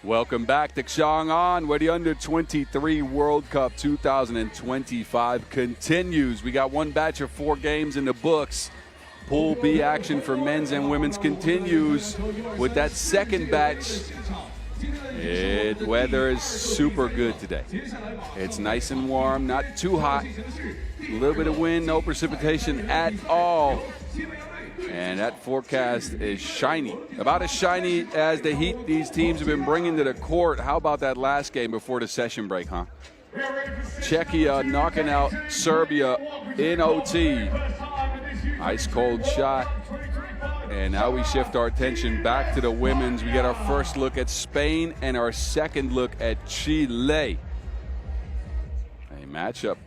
Welcome back to Xiong An, where the U23 World Cup 2025 continues. We got one batch of 4 games in the books. Pool B action for men's and women's continues with that second batch. Weather is super good today. It's nice and warm, not too hot. A little bit of wind, no precipitation at all. And that forecast is shiny. About as shiny as the heat these teams have been bringing to the court. How about that last game before the session break, huh? Czechia knocking out Serbia in OT. Ice cold shot. And now we shift our attention back to the women's. We get our first look at Spain and our second look at Chile. A matchup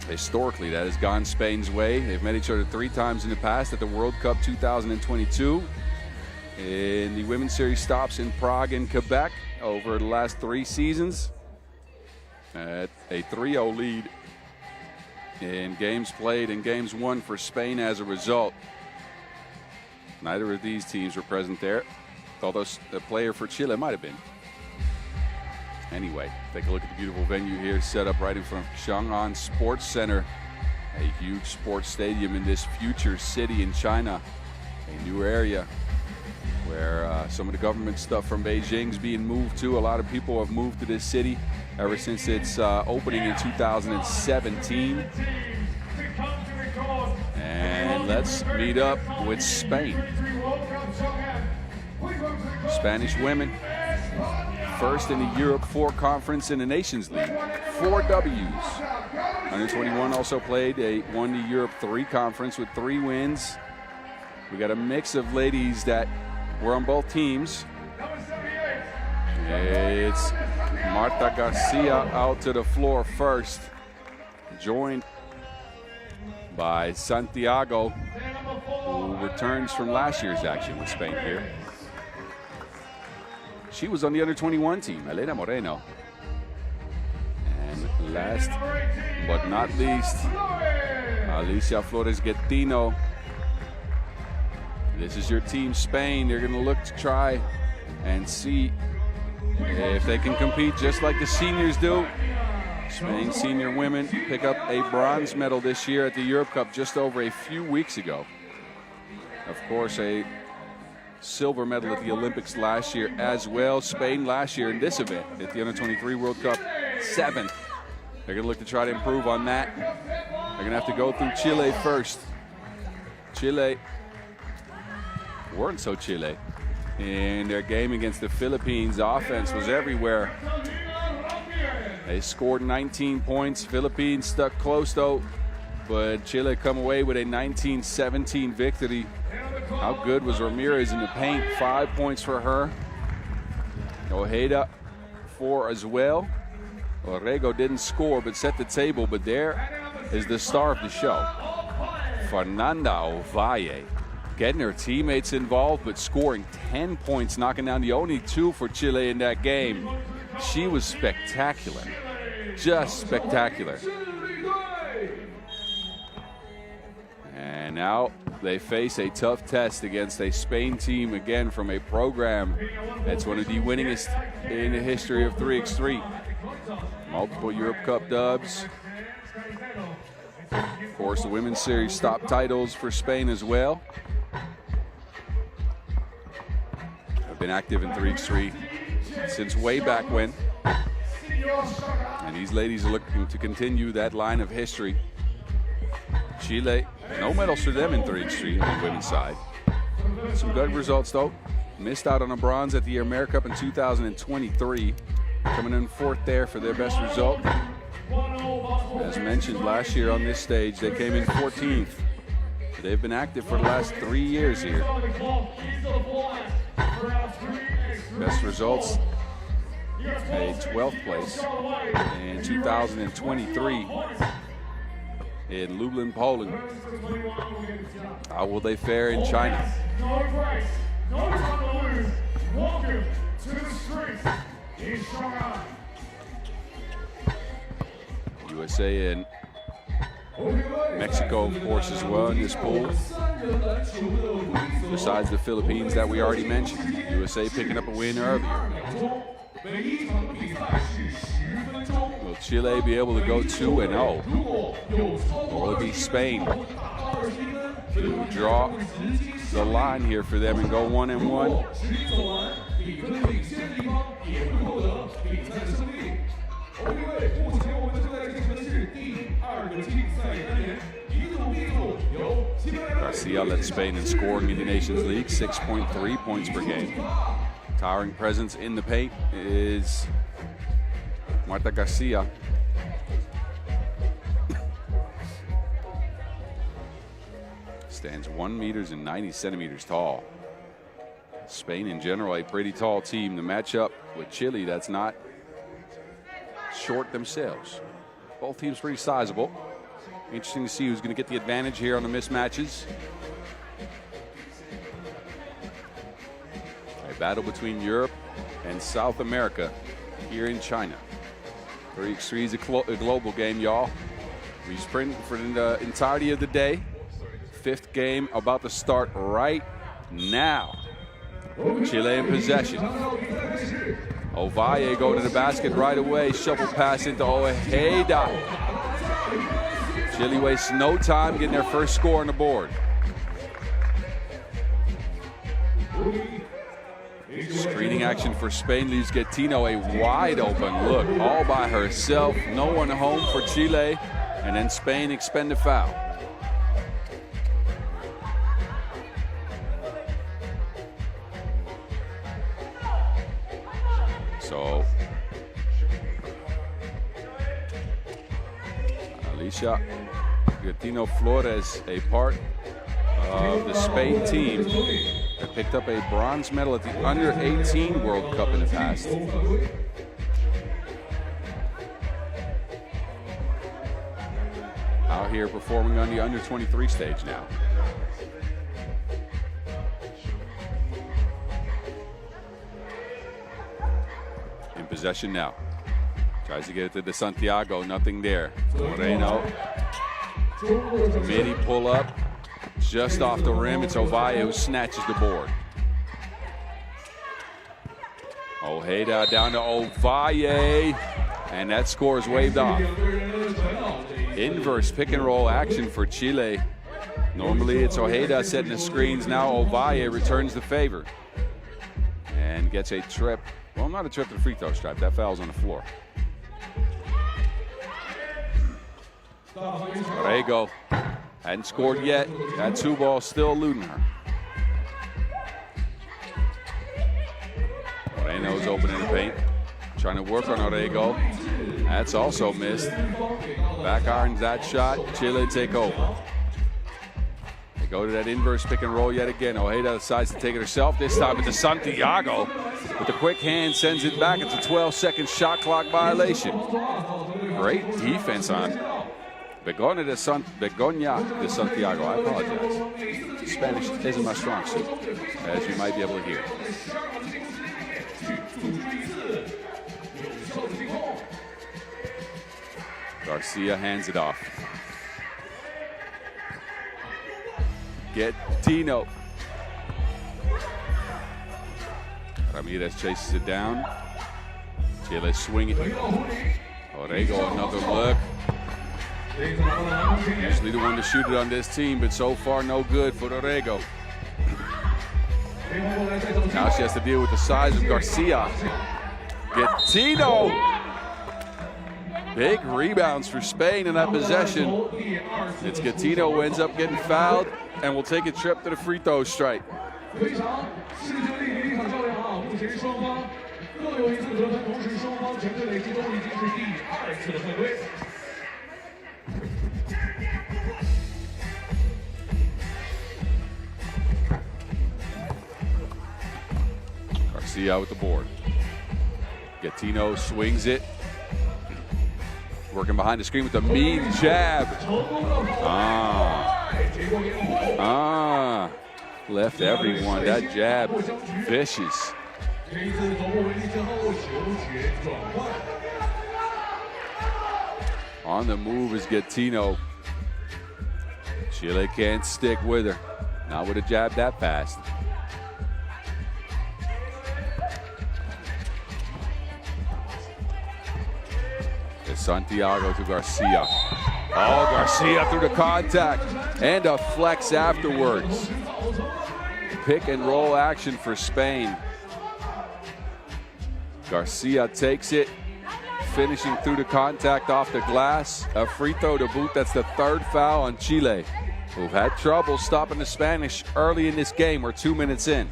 historically that has gone Spain's way. They've met each other 3 times in the past at the World Cup 2022. And the women's series stops in Prague and Quebec over the last 3 seasons. At a 3-0 lead in games played and games won for Spain as a result. Neither of these teams were present there, although a player for Chile might have been. Anyway, take a look at the beautiful venue here, set up right in front of Xiong An Sports Center, a huge sports stadium in this future city in China, a new area where some of the government stuff from Beijing's being moved to. A lot of people have moved to this city ever since its opening in 2017. And let's meet up with Spain. Spanish women, first in the Europe 4 conference in the Nations League, 4 W's. Under 21 also won the Europe 3 conference with 3 wins. We got a mix of ladies that were on both teams. It's Marta Garcia out to the floor first, joined by Santiago, who returns from last year's action with Spain here. She was on the under-21 team, Elena Moreno. And last but not least, Alicia Flores-Guetino. This is your team, Spain. They're going to look to try and see if they can compete just like the seniors do. Spain senior women pick up a bronze medal this year at the Europe Cup just over a few weeks ago. Of course, a silver medal at the Olympics last year as well. Spain last year in this event at the U23 World Cup, 7th. They're going to look to try to improve on that. They're going to have to go through Chile first. Chile weren't so Chile in their game against the Philippines. Offense was everywhere. They scored 19 points. Philippines stuck close though, but Chile come away with a 19-17 victory. How good was Ramirez in the paint? 5 points for her. Ojeda 4 as well. Orrego didn't score but set the table, but there is the star of the show, Fernanda Ovalle, getting her teammates involved but scoring 10 points, knocking down the only 2 for Chile in that game. She was spectacular, just spectacular. And now they face a tough test against a Spain team, again from a program that's one of the winningest in the history of 3x3. Multiple Europe Cup dubs. Of course, the women's series top titles for Spain as well. Have been active in 3x3 since way back when. And these ladies are looking to continue that line of history. Chile, no medals for them in 3x3 on the women's side. Some good results though. Missed out on a bronze at the America Cup in 2023. Coming in 4th there for their best result. As mentioned last year on this stage, they came in 14th. They've been active for the last 3 years here. Best results, a 12th place in 2023 in Lublin, Poland. How will they fare in China? Welcome to the streets in Xiong An. USA in Mexico, of course, as well in this pool. Besides the Philippines that we already mentioned. USA picking up a win earlier. Will Chile be able to go 2-0? Or will it be Spain to draw the line here for them and go 1-1? Garcia led Spain in scoring in the Nations League, 6.3 points per game. Towering presence in the paint is Marta Garcia. Stands 1 meter and 90 centimeters tall. Spain in general, a pretty tall team. The matchup with Chile, that's not short themselves. Both teams pretty sizable. Interesting to see who's going to get the advantage here on the mismatches. A battle between Europe and South America here in China. 3x3 is a global game, y'all. We sprint for the entirety of the day. 5th game about to start right now. Chile in possession. Ovalle go to the basket right away. Shovel pass into Ojeda. Chile wastes no time getting their first score on the board. Screening action for Spain leaves Gattino a wide open look all by herself. No one home for Chile. And then Spain expend a foul. So Alicia Gattino Flores, a part of the Spain team that picked up a bronze medal at the Under-18 World Cup in the past. Out here performing on the Under-23 stage now. In possession now. Tries to get it to De Santiago, nothing there. Moreno. Midi pull up. Just off the rim, it's Ovalle who snatches the board. Ojeda down to Ovalle. And that score is waved off. Inverse pick and roll action for Chile. Normally it's Ojeda setting the screens. Now Ovalle returns the favor. And gets a trip. Well, not a trip to the free throw stripe. That foul's on the floor. Borrego hadn't scored yet. That 2-ball still eluding her. Moreno's open in the paint. Trying to work on Borrego. That's also missed. Back irons that shot. Chile take over. They go to that inverse pick and roll yet again. Ojeda decides to take it herself. This time it's to Santiago. With the quick hand, sends it back. It's a 12-second shot clock violation. Great defense on Begoña de Santiago. I apologize. Spanish isn't my strong suit, as you might be able to hear. Garcia hands it off. Gattino. Ramirez chases it down. Chile swinging. Borrego, another look. Usually the one to shoot it on this team, but so far no good for Borrego. Now she has to deal with the size of Garcia. Gattino. Big rebounds for Spain in that possession. It's Gattino who ends up getting fouled and will take a trip to the free throw stripe. Garcia with the board. Gattino swings it. Working behind the screen with a mean jab. Left everyone. That jab, vicious. On the move is Gattino. Chile can't stick with her. Not with a jab that fast. It's Santiago to Garcia. Oh, Garcia through the contact and a flex afterwards. Pick and roll action for Spain. Garcia takes it, finishing through the contact off the glass. A free throw to boot. That's the third foul on Chile, who've had trouble stopping the Spanish early in this game. We're 2 minutes in.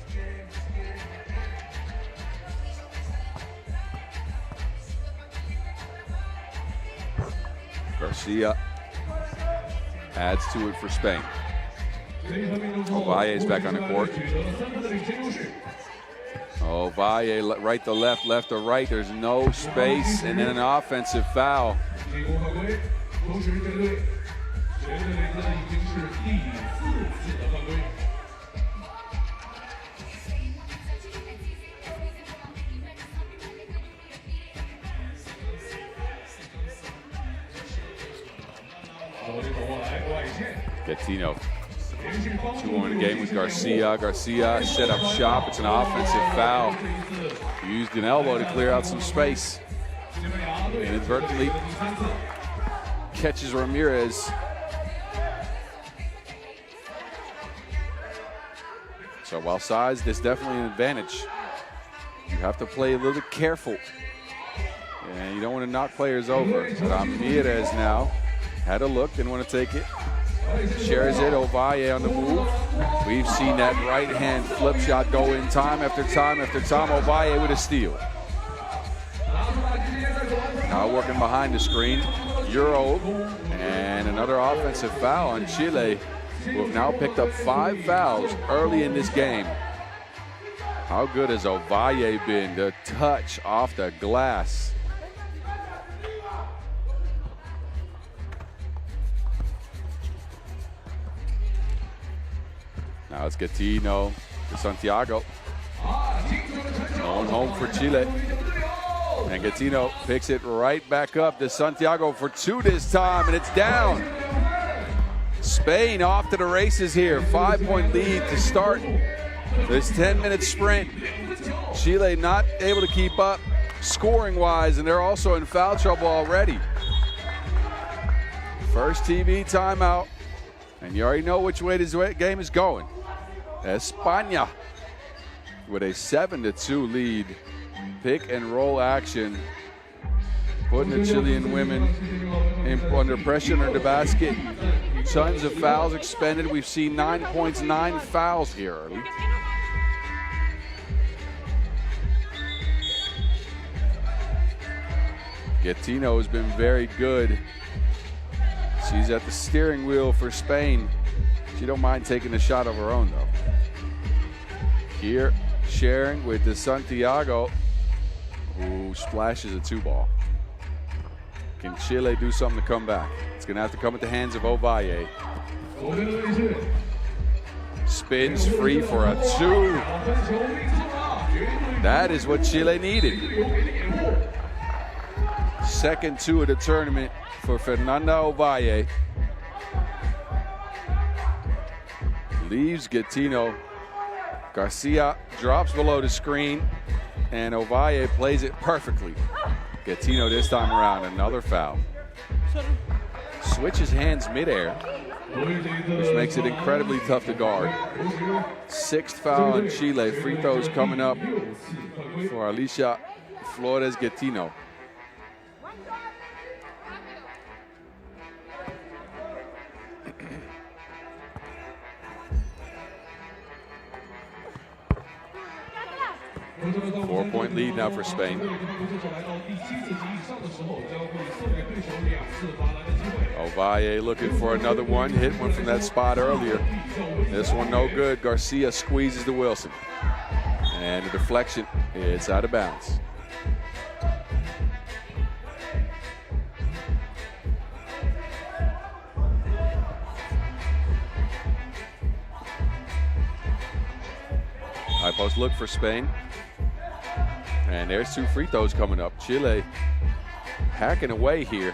Garcia adds to it for Spain. Ovalle is back on the court. Ovalle, right to left, left to right. There's no space, and then an offensive foul. Gatino. 2-1 game with Garcia. Garcia set up shop. It's an offensive foul. Used an elbow to clear out some space. Inadvertently catches Ramirez. So while size is definitely an advantage, you have to play a little bit careful. And you don't want to knock players over. Ramirez now had a look, didn't want to take it. Shares it, Ovalle on the move. We've seen that right hand flip shot go in time after time after time. Ovalle with a steal. Now working behind the screen, Euro, and another offensive foul on Chile, who have now picked up 5 fouls early in this game. How good has Ovalle been? The touch off the glass. Now it's Gatino to Santiago. Going home for Chile. And Gatino picks it right back up to Santiago for 2 this time, and it's down. Spain off to the races here. 5-point lead to start this 10-minute sprint. Chile not able to keep up scoring-wise, and they're also in foul trouble already. First TV timeout, and you already know which way this game is going. España with a 7-2 lead. Pick and roll action, putting the Chilean women under pressure under the basket. Tons of fouls expended. We've seen 9 points, 9 fouls here early. Gatino has been very good. She's at the steering wheel for Spain. She don't mind taking a shot of her own, though. Here, sharing with De Santiago, who splashes a 2-ball. Can Chile do something to come back? It's going to have to come at the hands of Ovalle. Spins free for a 2. That is what Chile needed. Second 2 of the tournament for Fernanda Ovalle. Leaves Gatino. Garcia drops below the screen, and Ovalle plays it perfectly. Gatino this time around, another foul. Switches hands midair, which makes it incredibly tough to guard. 6th foul on Chile. Free throws coming up for Alicia Flores Gatino. Four-point lead now for Spain. Ovalle looking for another one. Hit one from that spot earlier. This one no good. Garcia squeezes to Wilson. And the deflection, it's out of bounds. High post look for Spain. And there's 2 free throws coming up. Chile hacking away here,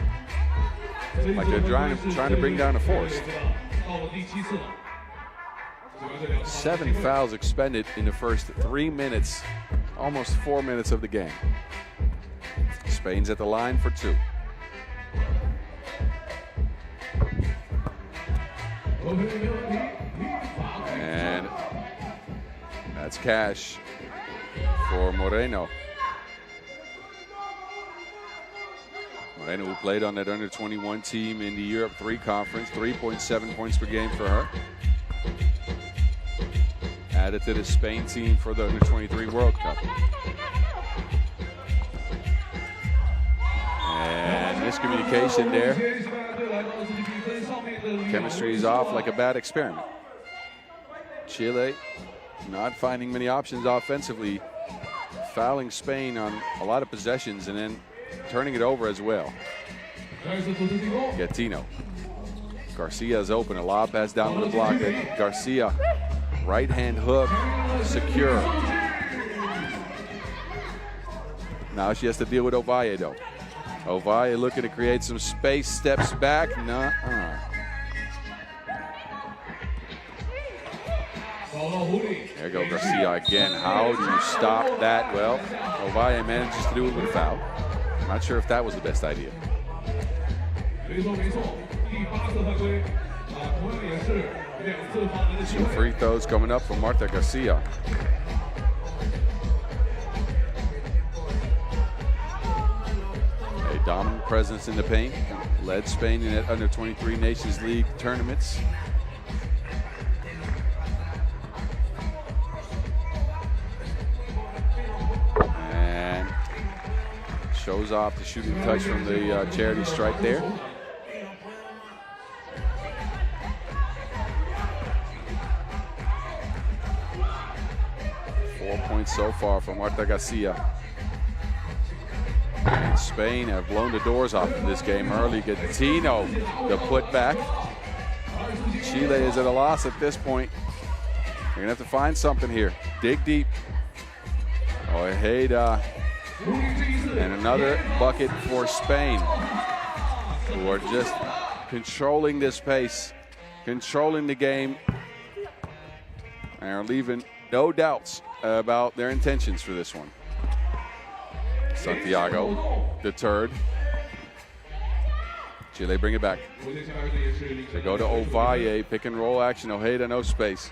like they're trying to bring down a force. 7 fouls expended in the first 3 minutes, almost 4 minutes of the game. Spain's at the line for 2. And that's cash for Moreno. Moreno, who played on that under-21 team in the Europe 3 conference, 3.7 points per game for her. Added to the Spain team for the U23 World Cup. And miscommunication there. Chemistry is off like a bad experiment. Chile not finding many options offensively, fouling Spain on a lot of possessions and then turning it over as well. Gattino. Garcia's open, a lob pass down to the block. Garcia, right hand hook, secure. Now she has to deal with Ovalle though. Ovalle looking to create some space, steps back, nuh-uh. There go Garcia again. How do you stop that? Well, Ovalle manages to do it with a foul. Not sure if that was the best idea. 2 free throws coming up from Marta Garcia. A dominant presence in the paint. Led Spain in that under-23 Nations League tournaments. And shows off the shooting touch from the charity stripe there. Points so far from Marta Garcia. And Spain have blown the doors off of this game early. Gattino, the putback. Chile is at a loss at this point. They're gonna have to find something here. Dig deep. Ojeda. And another bucket for Spain, who are just controlling this pace, controlling the game, and are leaving no doubts about their intentions for this one. Santiago deterred. Chile bring it back. They go to Ovalle, pick and roll action. Ojeda, no space.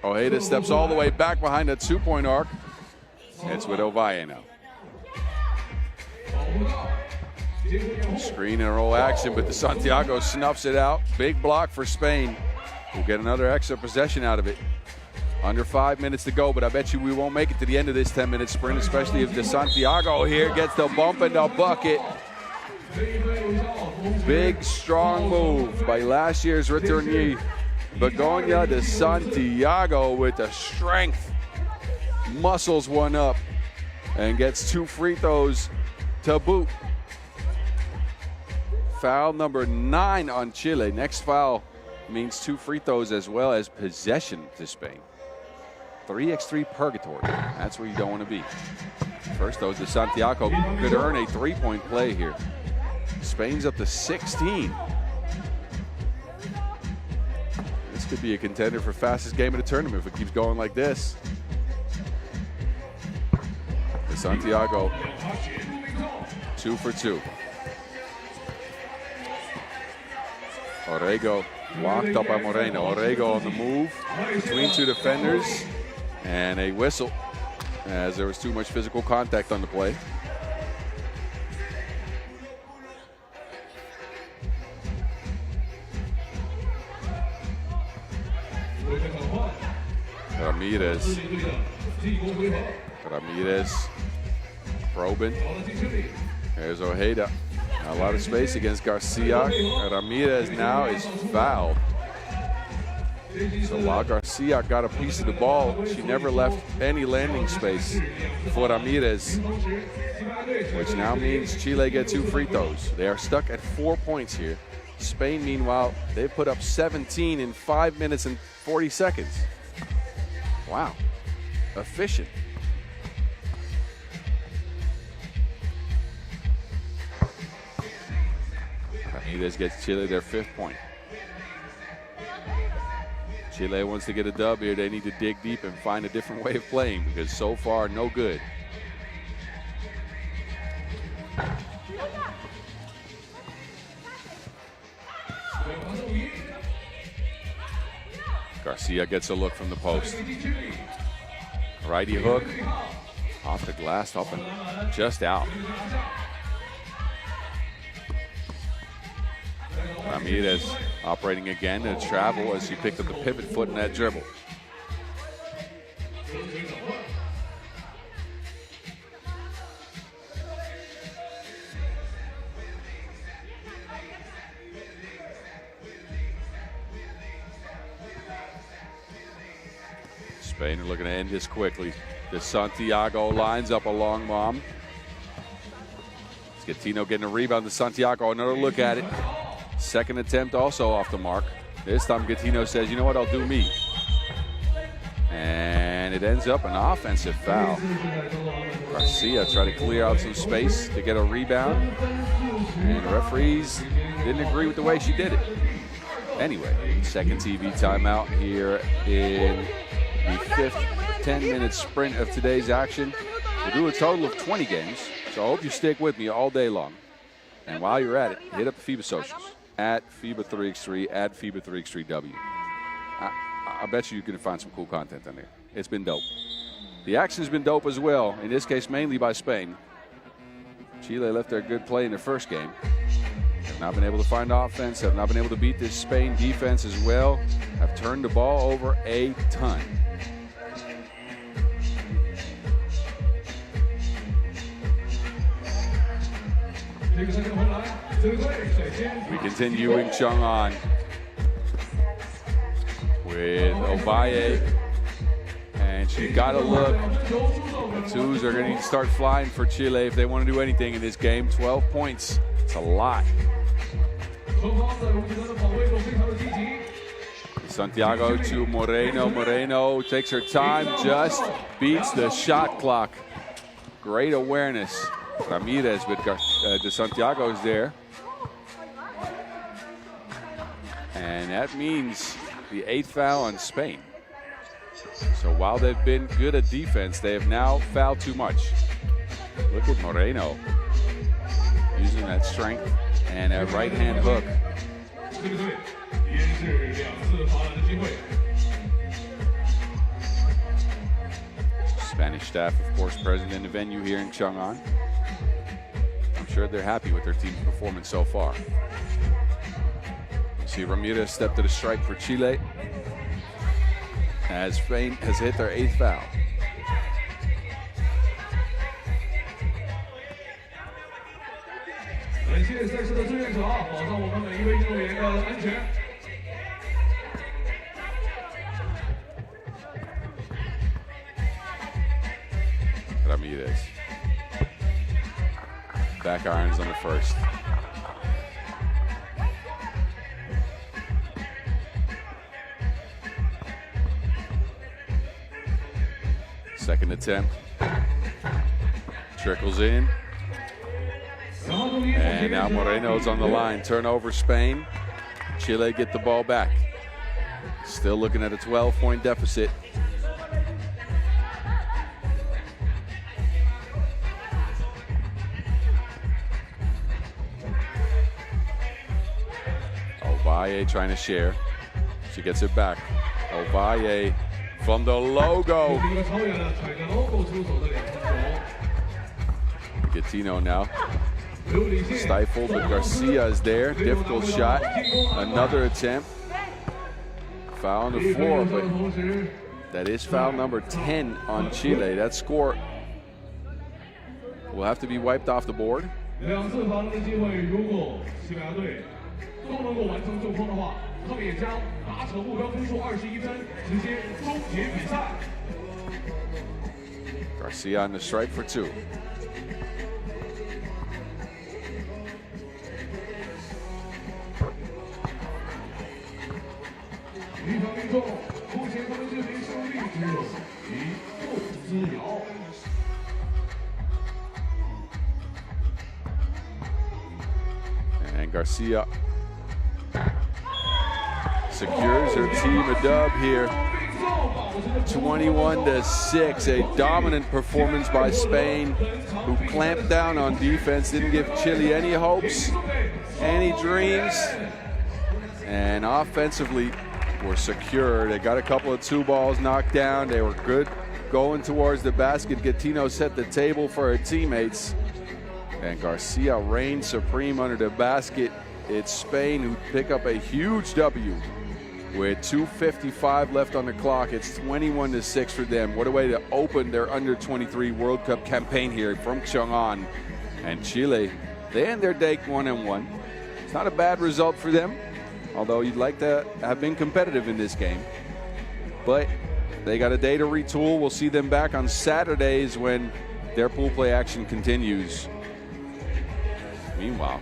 Ojeda steps all the way back behind the 2-point arc. It's with Ovalle now. Screen and roll action, but the Santiago snuffs it out. Big block for Spain. We'll get another extra possession out of it. Under 5 minutes to go, but I bet you we won't make it to the end of this 10-minute sprint, especially if the Santiago here gets the bump and the bucket. Big, strong move by last year's returnee. Begoña de Santiago with the strength. Muscles one up and gets 2 free throws to boot. Foul number 9 on Chile. Next foul means 2 free throws as well as possession to Spain. 3x3 purgatory. That's where you don't want to be. First, though, de Santiago could earn a 3-point play here. Spain's up to 16. This could be a contender for fastest game of the tournament if it keeps going like this. De Santiago, 2 for 2. Orrego walked up by Moreno. Orrego on the move between 2 defenders. And a whistle as there was too much physical contact on the play. Ramirez probing. There's Ojeda. A lot of space against Garcia. Ramirez now is fouled. So while Garcia got a piece of the ball, she never left any landing space for Ramirez, which now means Chile get 2 free throws. They are stuck at 4 points here. Spain, meanwhile, they put up 17 in 5 minutes and 40 seconds. Wow, efficient. Ramirez gets Chile their 5th point. Chile wants to get a dub here. They need to dig deep and find a different way of playing because so far, no good. Garcia gets a look from the post. Righty hook, off the glass, up and just out. Ramirez operating again to travel as he picked up the pivot foot in that dribble. Spain are looking to end this quickly. De Santiago lines up a long bomb. Gatino getting a rebound to Santiago. Another look at it. Second attempt also off the mark. This time Gatino says, you know what, I'll do me. And it ends up an offensive foul. Garcia tried to clear out some space to get a rebound. And the referees didn't agree with the way she did it. Anyway, second TV timeout here in the fifth 10-minute sprint of today's action. We'll do a total of 20 games, so I hope you stick with me all day long. And while you're at it, hit up the FIBA socials, at FIBA 3x3, at FIBA 3x3W. I bet you can find some cool content on there. It's been dope. The action's been dope as well, in this case mainly by Spain. Chile left their good play in their first game. Have not been able to find offense, have not been able to beat this Spain defense as well. Have turned the ball over a ton. We continuing Xiong An with Ovalle, and she got a look. The twos are going to start flying for Chile if they want to do anything in this game. 12 points, it's a lot. Santiago to Moreno. Moreno takes her time, just beats the shot clock. Great awareness. Ramirez, but De Santiago is there. And that means the 8th foul on Spain. So while they've been good at defense, they have now fouled too much. Look at Moreno using that strength and a right-hand hook. Spanish staff, of course, present in the venue here in Xiong An. I'm sure they're happy with their team's performance so far. You see Ramirez step to the strike for Chile as Spain has hit their 8th foul. Ramirez. Back irons on the first. Second attempt. Trickles in. And now Moreno's on the line. Turnover Spain. Chile get the ball back. Still looking at a 12-point deficit. Ovalle trying to share. She gets it back. Ovalle from the logo. Gatino now. Stifled, but Garcia is there. Difficult shot. Another attempt. Foul on the floor, but that is foul number 10 on Chile. That score will have to be wiped off the board. Garcia on the strike for 2. And Garcia secures her team a dub here. 21-6, a dominant performance by Spain, who clamped down on defense, didn't give Chile any hopes, any dreams, and offensively were secure. They got a couple of 2 balls knocked down. They were good going towards the basket. Gatino set the table for her teammates, and Garcia reigned supreme under the basket. It's Spain who pick up a huge W with 2:55 left on the clock. It's 21-6 for them. What a way to open their under-23 World Cup campaign here from Xiong An. And Chile, they end their day 1-1. It's not a bad result for them, although you'd like to have been competitive in this game. But they got a day to retool. We'll see them back on Saturdays when their pool play action continues. Meanwhile,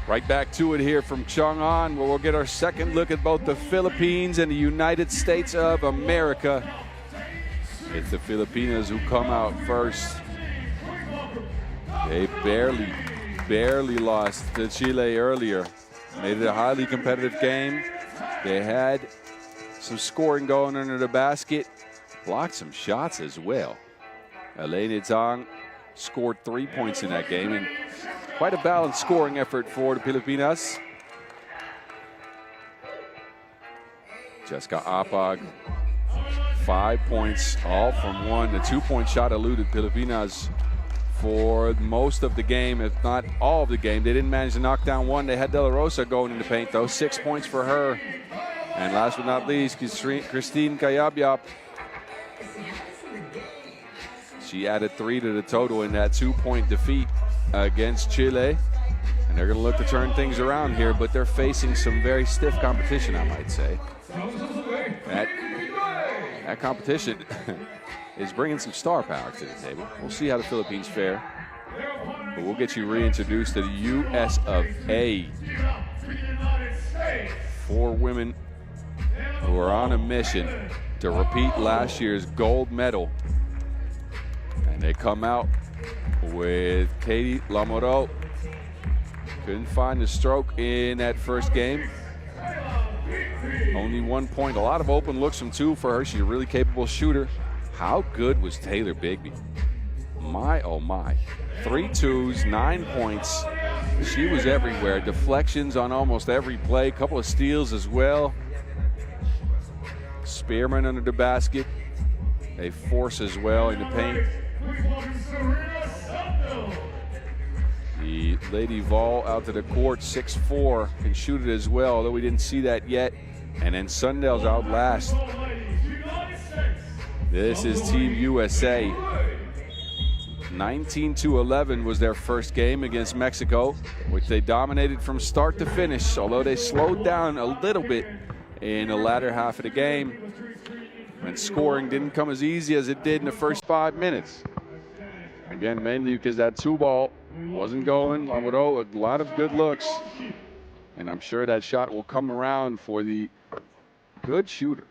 right back to it here from Xiong An, where we'll get our second look at both the Philippines and the United States of America. It's the Filipinas who come out first. They barely lost to Chile earlier. Made it a highly competitive game. They had some scoring going under the basket. Blocked some shots as well. Elena Tang scored 3 points in that game, and quite a balanced scoring effort for the Filipinas. Jessica Apag, 5 points, all from one. The 2-point shot eluded Filipinas for most of the game, if not all of the game. They didn't manage to knock down one. They had De La Rosa going in the paint, though. 6 points for her. And last but not least, Christine Cayabyab. She added 3 to the total in that 2-point defeat against Chile. And they're going to look to turn things around here, but they're facing some very stiff competition, I might say. That competition is bringing some star power to the table. We'll see how the Philippines fare, but we'll get you reintroduced to the US of A. 4 women who are on a mission to repeat last year's gold medal. And they come out with Katie Lamoureux. Couldn't find the stroke in that first game. Only 1 point. A lot of open looks from 2 for her. She's a really capable shooter. How good was Taylor Bigby? My, oh my. 3 twos, 9 points. She was everywhere. Deflections on almost every play. Couple of steals as well. Spearman under the basket. A force as well in the paint. The Lady Vol out to the court, 6'4", can shoot it as well, although we didn't see that yet. And then Sundell's out last. This is Team USA. 19-11 was their first game against Mexico, which they dominated from start to finish, although they slowed down a little bit in the latter half of the game. And scoring didn't come as easy as it did in the first 5 minutes. Again, mainly because that 2-ball wasn't going. Lamoureux, a lot of good looks. And I'm sure that shot will come around for the good shooter.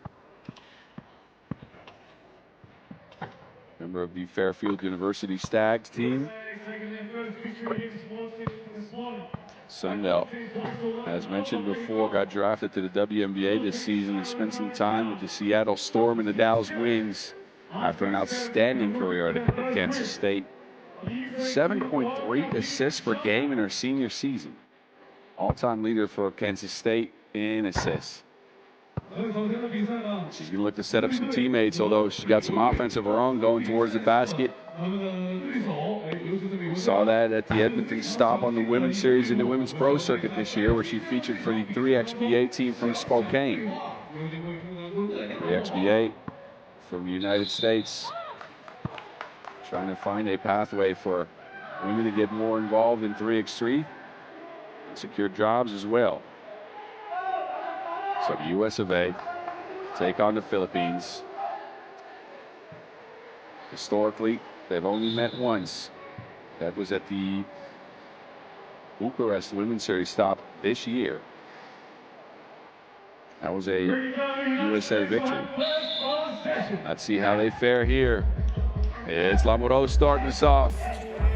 Member of the Fairfield University Stags team. Sundell, as mentioned before, got drafted to the WNBA this season and spent some time with the Seattle Storm and the Dallas Wings after an outstanding career at Kansas State. 7.3 assists per game in her senior season. All-time leader for Kansas State in assists. She's going to look to set up some teammates, although she got some offense of her own going towards the basket. Saw that at the Edmonton stop on the women's series in the Women's Pro Circuit this year, where she featured for the 3xBA team from Spokane. 3xBA from the United States, trying to find a pathway for women to get more involved in 3x3 and secure jobs as well. So the US of A take on the Philippines. Historically, they've only met once. That was at the Bucharest Women's Series stop this year. That was a USA victory. Let's see how they fare here. It's Lamoureux starting us off.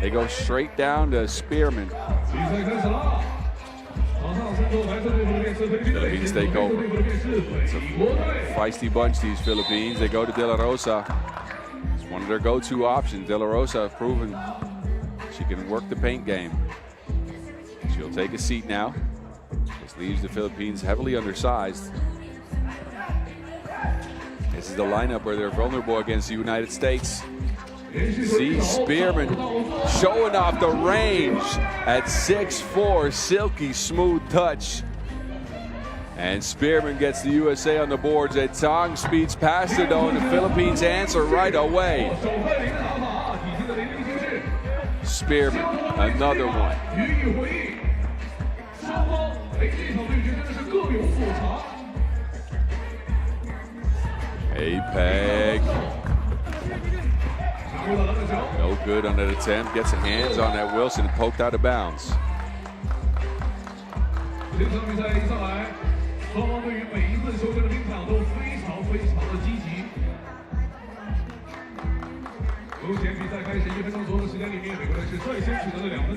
They go straight down to Spearman. Philippines take over. It's a feisty bunch, these Philippines. They go to De La Rosa. It's one of their go-to options. De La Rosa has proven she can work the paint game. She'll take a seat now. This leaves the Philippines heavily undersized. This is the lineup where they're vulnerable against the United States. See Spearman showing off the range at 6'4", silky smooth touch. And Spearman gets the USA on the boards. At Tong speeds past it though, and the Philippines answer right away. Spearman, another one. A-Peg. No good on that attempt. Gets a hands on that Wilson, poked out of bounds.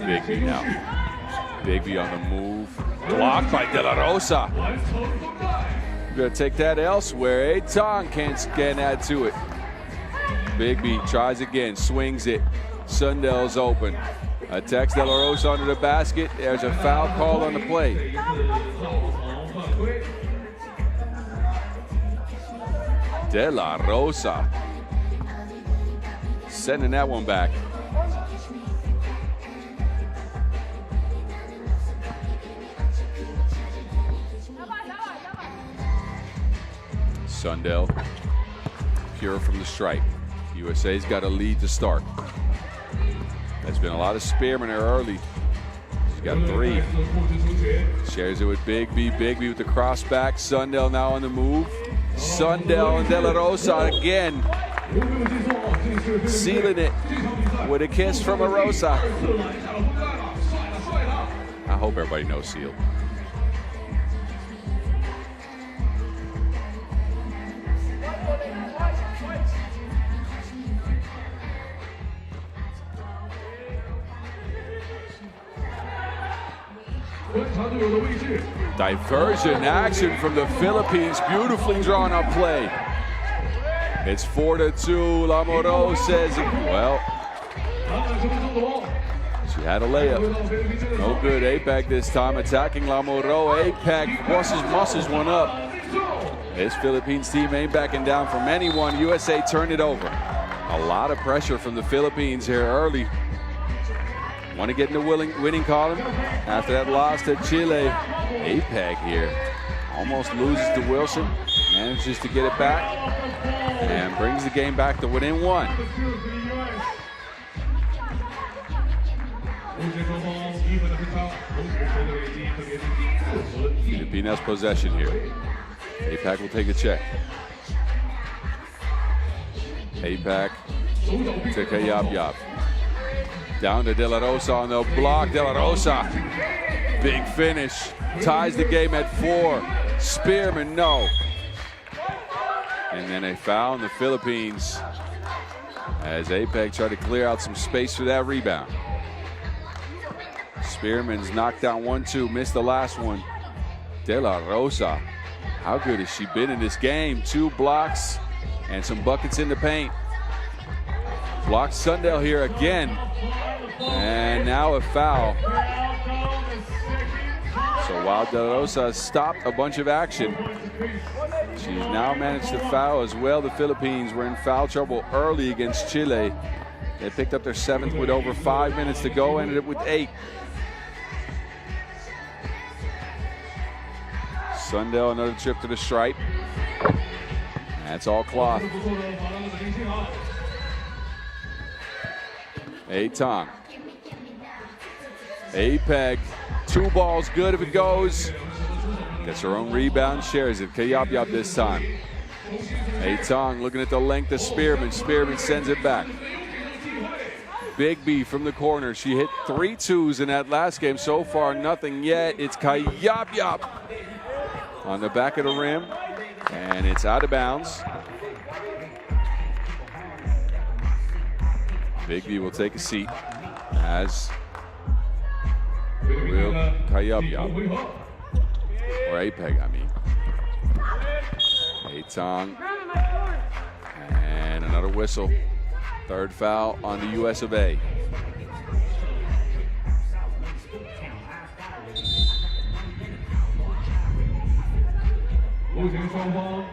Bigby now. Bigby on the move. Blocked by De La Rosa. Gonna take that elsewhere. A-Tong can't add to it. Bigby tries again, swings it. Sundell's open. Attacks De La Rosa under the basket. There's a foul called on the play. De La Rosa sending that one back. Sundell, pure from the stripe. USA's got a lead to start. There's been a lot of Spearman there early. She's got 3. Shares it with Bigby. Bigby with the cross back. Sundell now on the move. Sundell and De La Rosa again. Sealing it with a kiss from a Rosa. I hope everybody knows Seal. Diversion action from the Philippines. Beautifully drawn up play. It's 4-2. Lamoureux says, well, she had a layup. No good. A-Peg this time attacking Lamoureux. A-Peg muscles one up. This Philippines team ain't backing down from anyone. USA turned it over. A lot of pressure from the Philippines here early. Want to get in the winning column after that loss to Chile. A-Peg here almost loses to Wilson, manages to get it back, and brings the game back to within 1. Filipinas possession here. A-Peg will take a check. A-Peg to Kayab. Down to De La Rosa on the block. De La Rosa, big finish. Ties the game at 4. Spearman, no. And then a foul in the Philippines as A-Peg tried to clear out some space for that rebound. Spearman's knocked down 1-2, missed the last one. De La Rosa, how good has she been in this game? 2 blocks and some buckets in the paint. Blocks Sundell here again. And now a foul. So while De La Rosa stopped a bunch of action, she's now managed to foul as well. The Philippines were in foul trouble early against Chile. They picked up their 7th with over 5 minutes to go, ended up with 8. Sundell, another trip to the stripe. That's all cloth. A-Tong. A-Peg. 2 balls, good if it goes. Gets her own rebound, shares it. Kayab this time. A-Tong looking at the length of Spearman. Spearman sends it back. Bigby from the corner. She hit 3 twos in that last game. So far, nothing yet. It's Kayab on the back of the rim, and it's out of bounds. Bigby will take a seat, as will Kayab. Or A-Peg, I mean. A-Tong. And another whistle. 3rd foul on the US of A.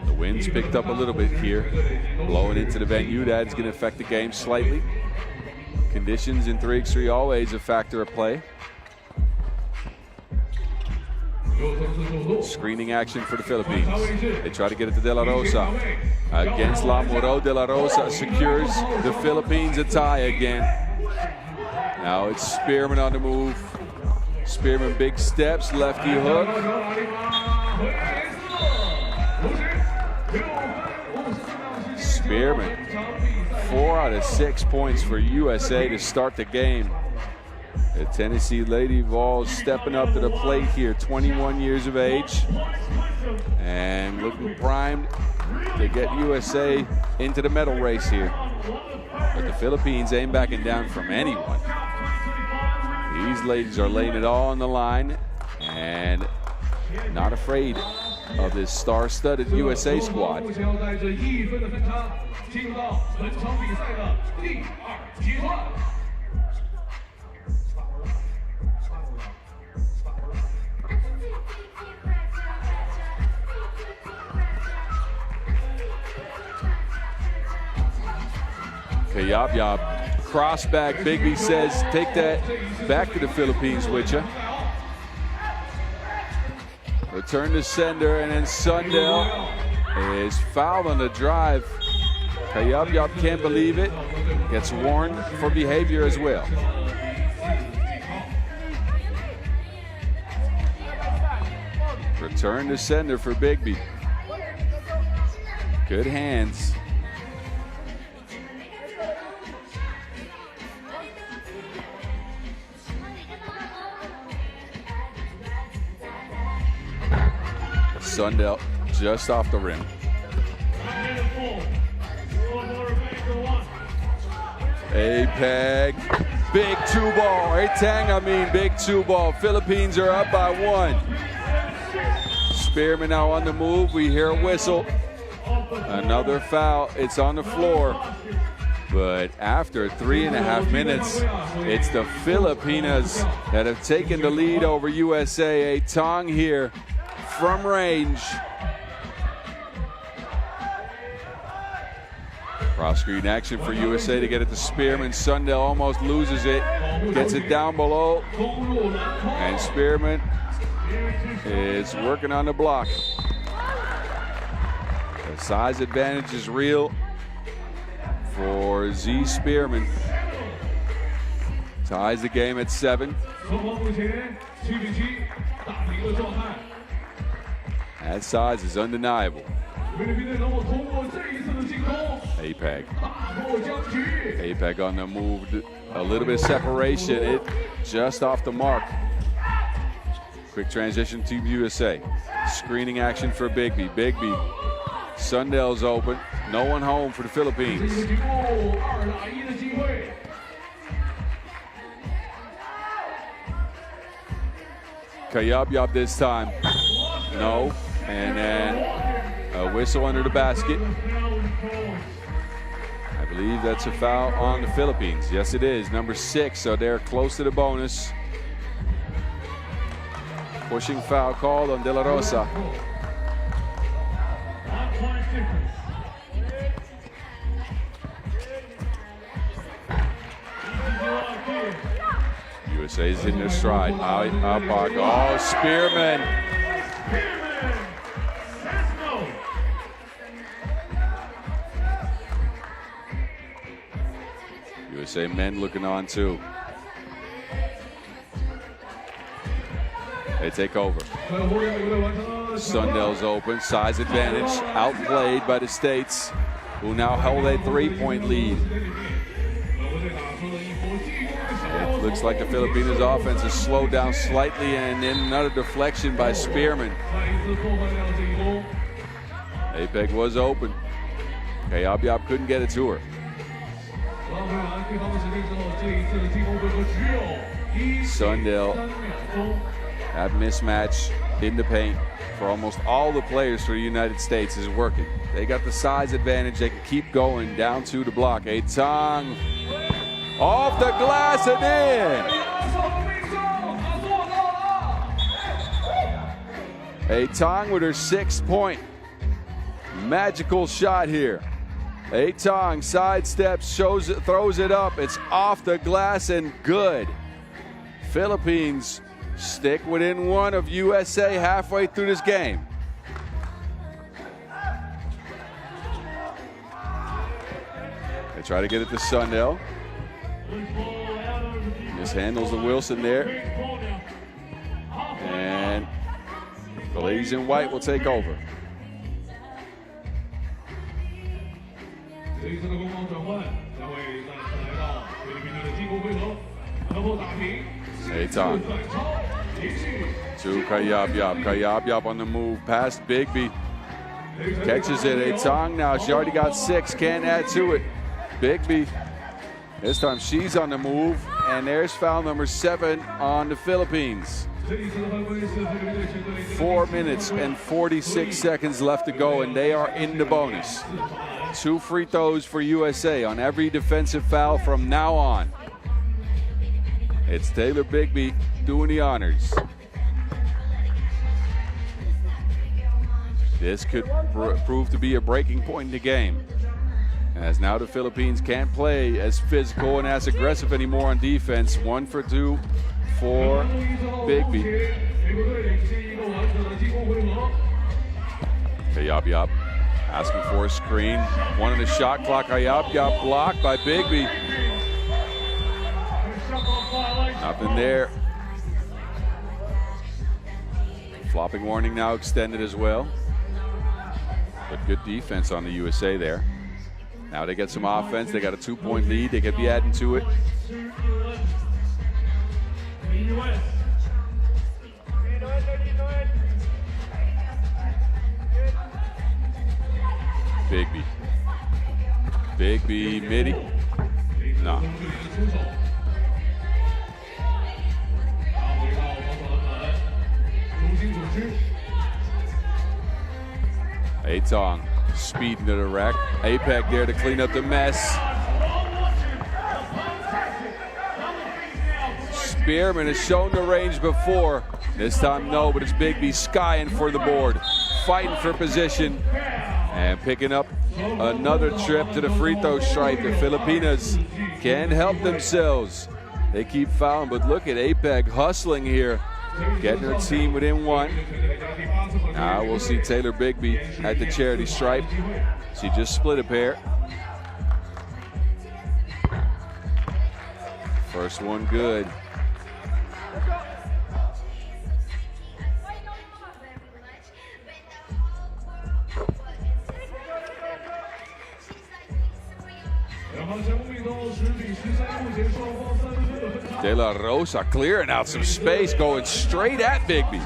The wind's picked up a little bit here, blowing into the venue. That's going to affect the game slightly. Conditions in 3x3 always a factor at play. Screening action for the Philippines. They try to get it to De La Rosa. Against Lamoro, De La Rosa secures the Philippines a tie again. Now it's Spearman on the move. Spearman big steps, lefty hook. Spearman, 4 out of 6 points for USA to start the game. The Tennessee Lady Vols stepping up to the plate here, 21 years of age, and looking primed to get USA into the medal race here. But the Philippines ain't backing down from anyone. These ladies are laying it all on the line and not afraid of this star-studded USA squad. Kayab, cross back. Bigby says, take that back to the Philippines with you. Return to sender, and then Sundell is fouled on the drive. Kayab can't believe it. Gets warned for behavior as well. Return to sender for Bigby. Good hands. Sundell just off the rim. A-Peg, big 2-ball. A-Tang, I mean, big 2-ball. Philippines are up by 1. Spearman now on the move. We hear a whistle. Another foul. It's on the floor. But after 3.5 minutes, it's the Filipinas that have taken the lead over USA. A-Tong here from range. Cross screen action for USA to get it to Spearman. Sundell almost loses it, gets it down below, and Spearman is working on the block. The size advantage is real for Z Spearman. Ties the game at 7. That size is undeniable. A-Peg. A-Peg on the move. A little bit of separation. It just off the mark. Quick transition to USA. Screening action for Bigby. Bigby. Sundell's open. No one home for the Philippines. Xiong this time. No. And then a whistle under the basket. I believe that's a foul on the Philippines. Yes, it is. Number 6, so they're close to the bonus. Pushing foul called on De La Rosa. USA's in their stride. Out park. Oh, Spearman. USA men looking on too. They take over. Sundell's open. Size advantage. Outplayed by the States, who now held a 3-point lead. It looks like the Filipinos offense has slowed down slightly, and then another deflection by Spearman. APEC was open. Xiong couldn't get it to her. Sundell, that mismatch in the paint for almost all the players for the United States is working. They got the size advantage. They can keep going down to the block. Tong off the glass and in. Tong with her 6th point. Magical shot here. Tong sidesteps, throws it up. It's off the glass and good. Philippines stick within 1 of USA halfway through this game. They try to get it to Sundell. Mishandles the Wilson there. And the ladies in white will take over. Tong to Xiong. Xiong on the move past Bigby. Catches it. Tong now. She already got 6. Can't add to it. Bigby. This time she's on the move. And there's foul number 7 on the Philippines. 4 minutes and 46 seconds left to go, and they are in the bonus. 2 free throws for USA on every defensive foul from now on. It's Taylor Bigby doing the honors. This could prove to be a breaking point in the game, as now the Philippines can't play as physical and as aggressive anymore on defense. 1 for 2 for Bigby. Xiong asking for a screen. 1 on the shot clock. Xiong blocked by Bigby. Nothing there. Flopping warning now extended as well. But good defense on the USA there. Now they get some offense. They got a 2-point lead. They could be adding to it. Bigby midi. No. Tong speeding to the rack. APEC there to clean up the mess. Spearman has shown the range before. This time no, but it's Bigby skying for the board. Fighting for position and picking up another trip to the free throw stripe. The Filipinas can't help themselves. They keep fouling, but look at APEC hustling here, getting her team within 1. Now we'll see Taylor Bigby at the charity stripe. She just split a pair. First one good. De La Rosa clearing out some space, going straight at Bigby.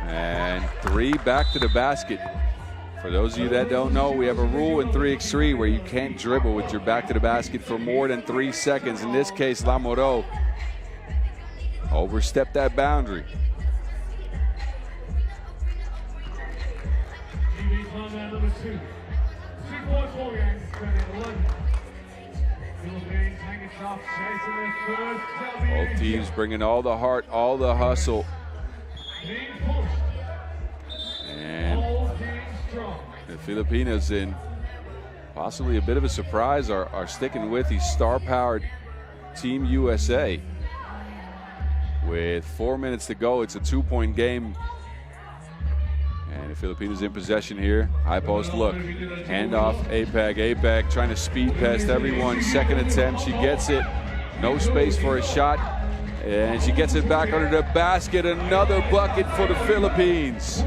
And 3 back to the basket For those of you that don't know, we have a rule in 3x3 where you can't dribble with your back to the basket for more than 3 seconds. In this case, Lamoro overstepped that boundary. Both teams bringing all the heart, all the hustle. And the Filipinos, in possibly a bit of a surprise, are sticking with the star-powered Team USA. With 4 minutes to go, it's a 2-point game. And the Filipinos in possession here. High post look. Handoff, Apag. Apag trying to speed past everyone. Second attempt, she gets it. No space for a shot. And she gets it back under the basket. Another bucket for the Philippines.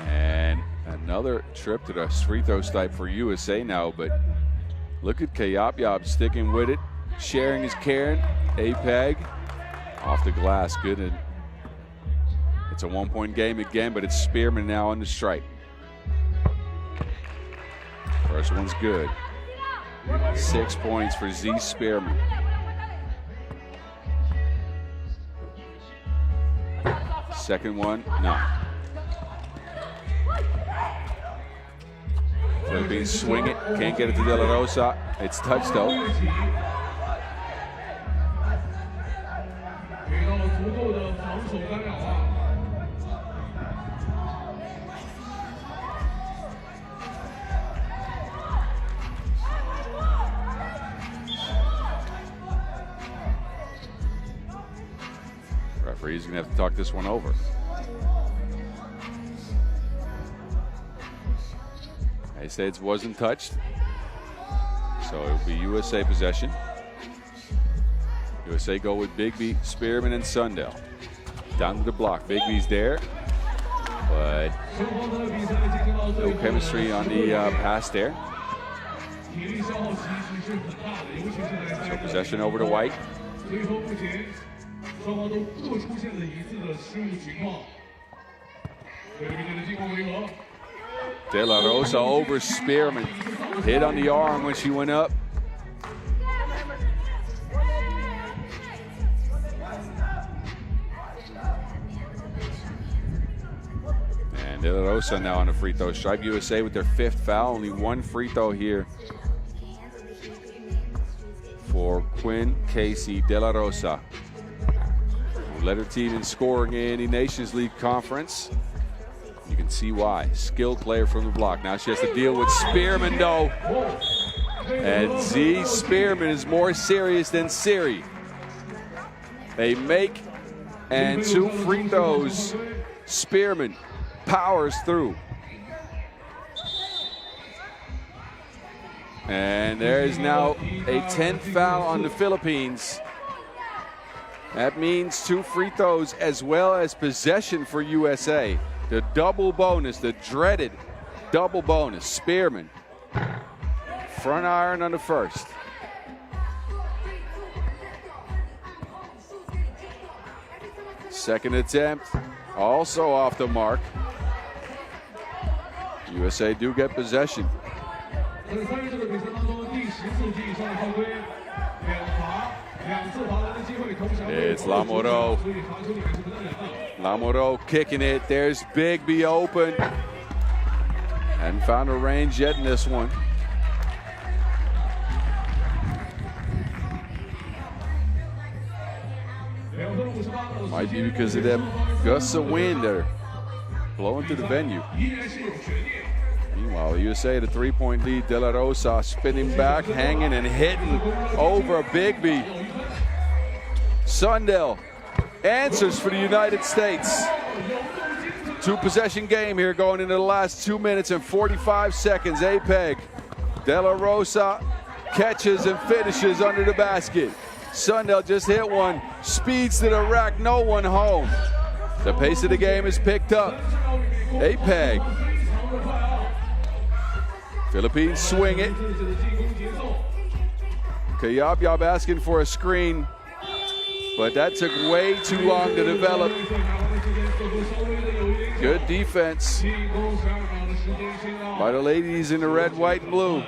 And another trip to the free throw stripe for USA now. But look at Kayap sticking with it. Sharing is Karen. Apag off the glass. Good. And it's a 1-point game again, but it's Spearman now on the stripe. First one's good. 6 points for Z Spearman. Second one, no. Philippines swing it, can't get it to De La Rosa. It's touched though. Referee's gonna have to talk this one over. They say it wasn't touched, so it'll be USA possession. USA go with Bigby, Spearman, and Sundell. Down to the block. Bigby's there, but no chemistry on the pass there. So possession over to White. De La Rosa over Spearman. Hit on the arm when she went up. And De La Rosa now on the free throw stripe. USA with their 5th foul. Only 1 free throw here for Quinn Casey De La Rosa, who led her team in scoring in the Nations League Conference. You can see why. Skilled player from the block. Now she has to deal with Spearman though. And Z Spearman is more serious than Siri. They make and 2 free throws. Spearman powers through. And there is now a 10th foul on the Philippines. That means 2 free throws as well as possession for USA. The double bonus, the dreaded double bonus. Spearman, front iron on the first. Second attempt, also off the mark. USA do get possession. It's Lamoro. Lamoro kicking it. There's Bigby open. Hadn't found a range yet in this one. Might be because of them gusts of wind that are blowing through the venue. Meanwhile, USA had a 3-point lead. De La Rosa spinning back, hanging and hitting over Bigby. Sundell answers for the United States. 2-possession game here going into the last 2 minutes and 45 seconds. Apeg, De La Rosa catches and finishes under the basket. Sundell just hit one, speeds to the rack, no one home. The pace of the game is picked up. Apeg. Philippines swing it. Kayab asking for a screen. but that took way too long to develop. Good defense by the ladies in the red, white, and blue.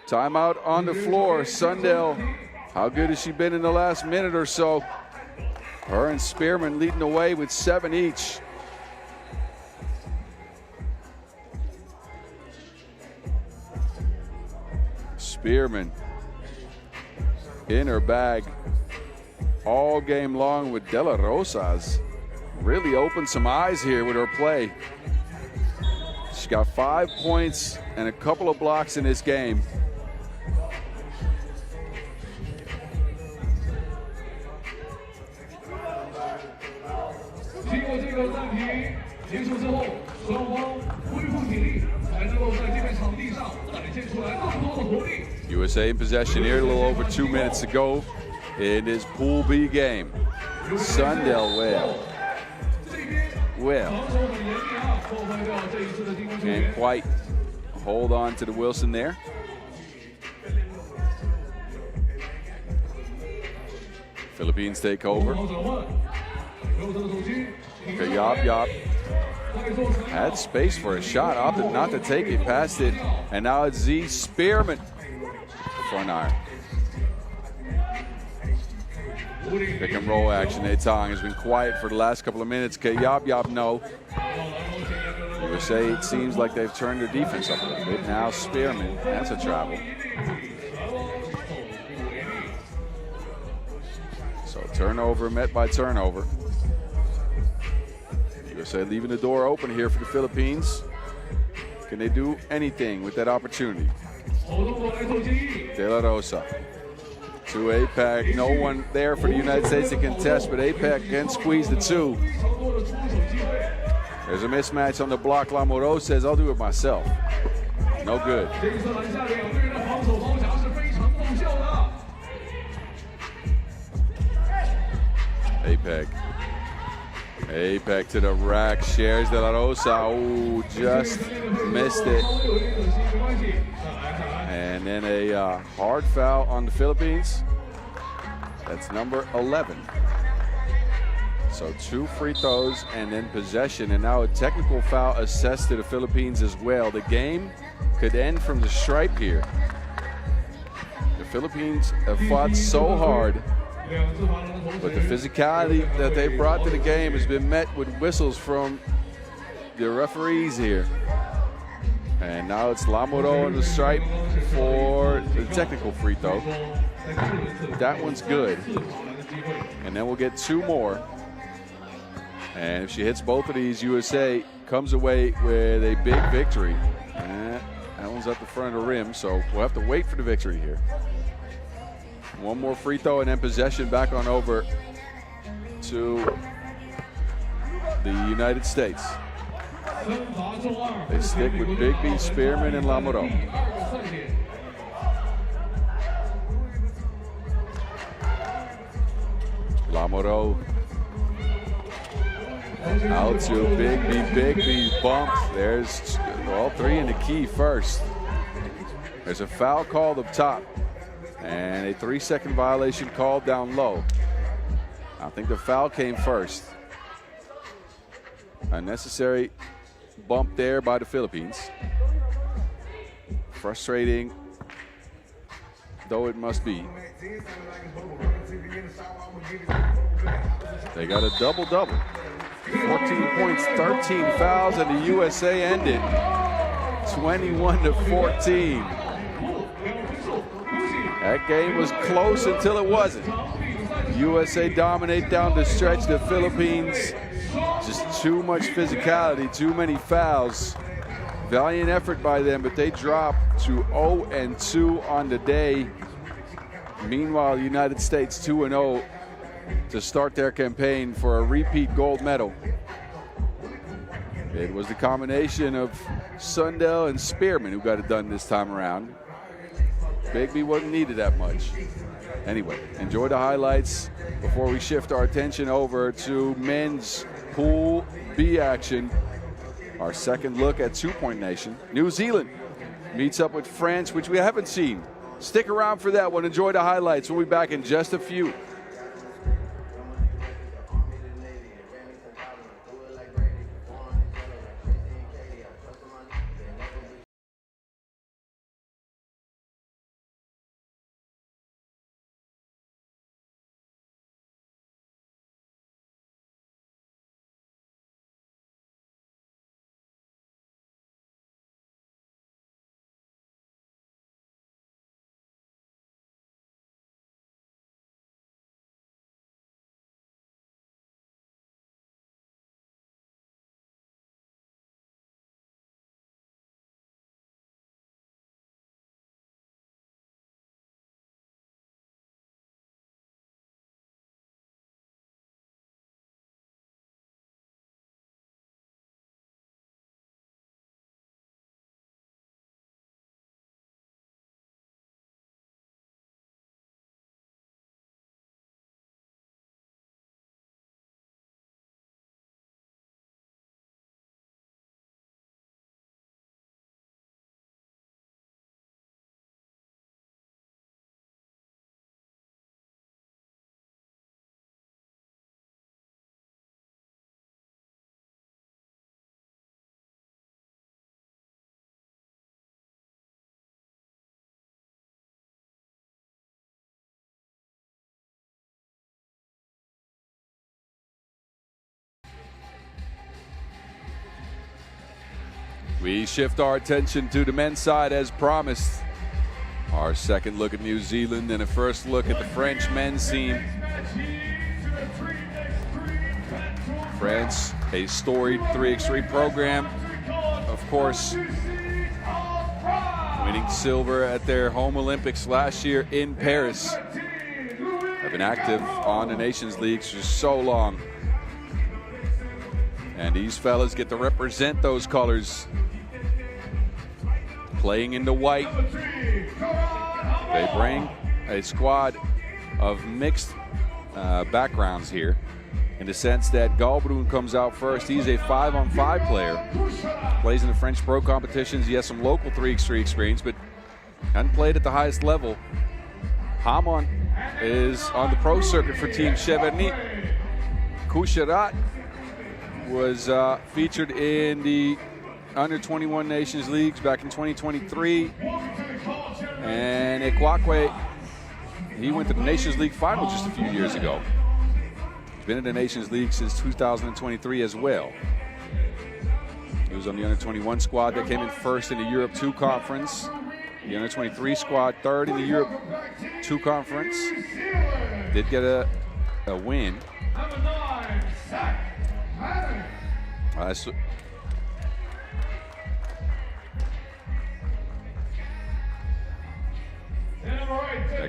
Timeout on the floor. Sundell, how good has she been in the last minute or so? Her and Spearman leading the way with 7 each. Spearman in her bag all game long with De La Rosa's. Really opened some eyes here with her play. She's got 5 points and a couple of blocks in this game. USA in possession here, a little over 2 minutes to go in this Pool B game. Sundell can't quite hold on to the Wilson there. Philippines take over. Yop had space for a shot, opted not to take it, passed it, and now it's Z Spearman. Front iron. Pick and roll action. Tong has been quiet for the last couple of minutes. Yop no. USA, it seems like they've turned their defense up a little bit. Now Spearman, that's a travel. So turnover met by turnover. USA leaving the door open here for the Philippines. Can they do anything with that opportunity? De La Rosa to APAC. No one there for the United States to contest, but APAC can squeeze the 2. There's a mismatch on the block. Lamoureux says, I'll do it myself. No good. APAC to the rack, shares De La Rosa. Ooh, just missed it. And then a hard foul on the Philippines. That's number 11. So 2 free throws and then possession, and now a technical foul assessed to the Philippines as well. The game could end from the stripe here. The Philippines have fought so hard, but the physicality that they brought to the game has been met with whistles from the referees here. And now it's Lamoureux on the stripe for the technical free throw. That one's good. And then we'll get 2 more. And if she hits both of these, USA comes away with a big victory. That one's up the front of the rim, so we'll have to wait for the victory here. 1 more free throw and then possession back on over to the United States. They stick with Bigby, Spearman, and Lamoureux. Lamoureux out to Bigby bumped. There's all 3 in the key first. There's a foul called up top and a 3-second violation called down low. I think the foul came first. Unnecessary bump there by the Philippines. Frustrating though it must be. They got a double-double. 14 points, 13 fouls, and the USA ended 21-14. That game was close until it wasn't. USA dominate down the stretch. The Philippines, just too much physicality, too many fouls. Valiant effort by them, but they drop to 0-2 on the day. Meanwhile, the United States 2-0 to start their campaign for a repeat gold medal. It was the combination of Sundell and Spearman who got it done this time around. Bigby wasn't needed that much. Anyway, enjoy the highlights before we shift our attention over to men's Pool B action. Our second look at 2-point nation. New Zealand meets up with France, which we haven't seen. Stick around for that one. Enjoy the highlights. We'll be back in just a few. We shift our attention to the men's side as promised. Our second look at New Zealand and a first look at the French men's team. France, a storied 3x3 program. Of course, winning silver at their home Olympics last year in Paris. Have been active on the Nations Leagues for so long. And these fellas get to represent those colors. Playing in the white. They bring a squad of mixed backgrounds here, in the sense that Galbroen comes out first. He's a 5-on-5 player. Plays in the French pro competitions. He has some local 3x3 experience, but hasn't played at the highest level. Hamon is on the pro circuit for Team Cheverny. Coucherat was featured in the Under-21 Nations Leagues back in 2023. And Ekwakwe, he went to the Nations League final just a few years ago. He's been in the Nations League since 2023 as well. He was on the Under-21 squad that came in first in the Europe 2 Conference. The Under-23 squad third in the Europe 2 Conference. Did get a win.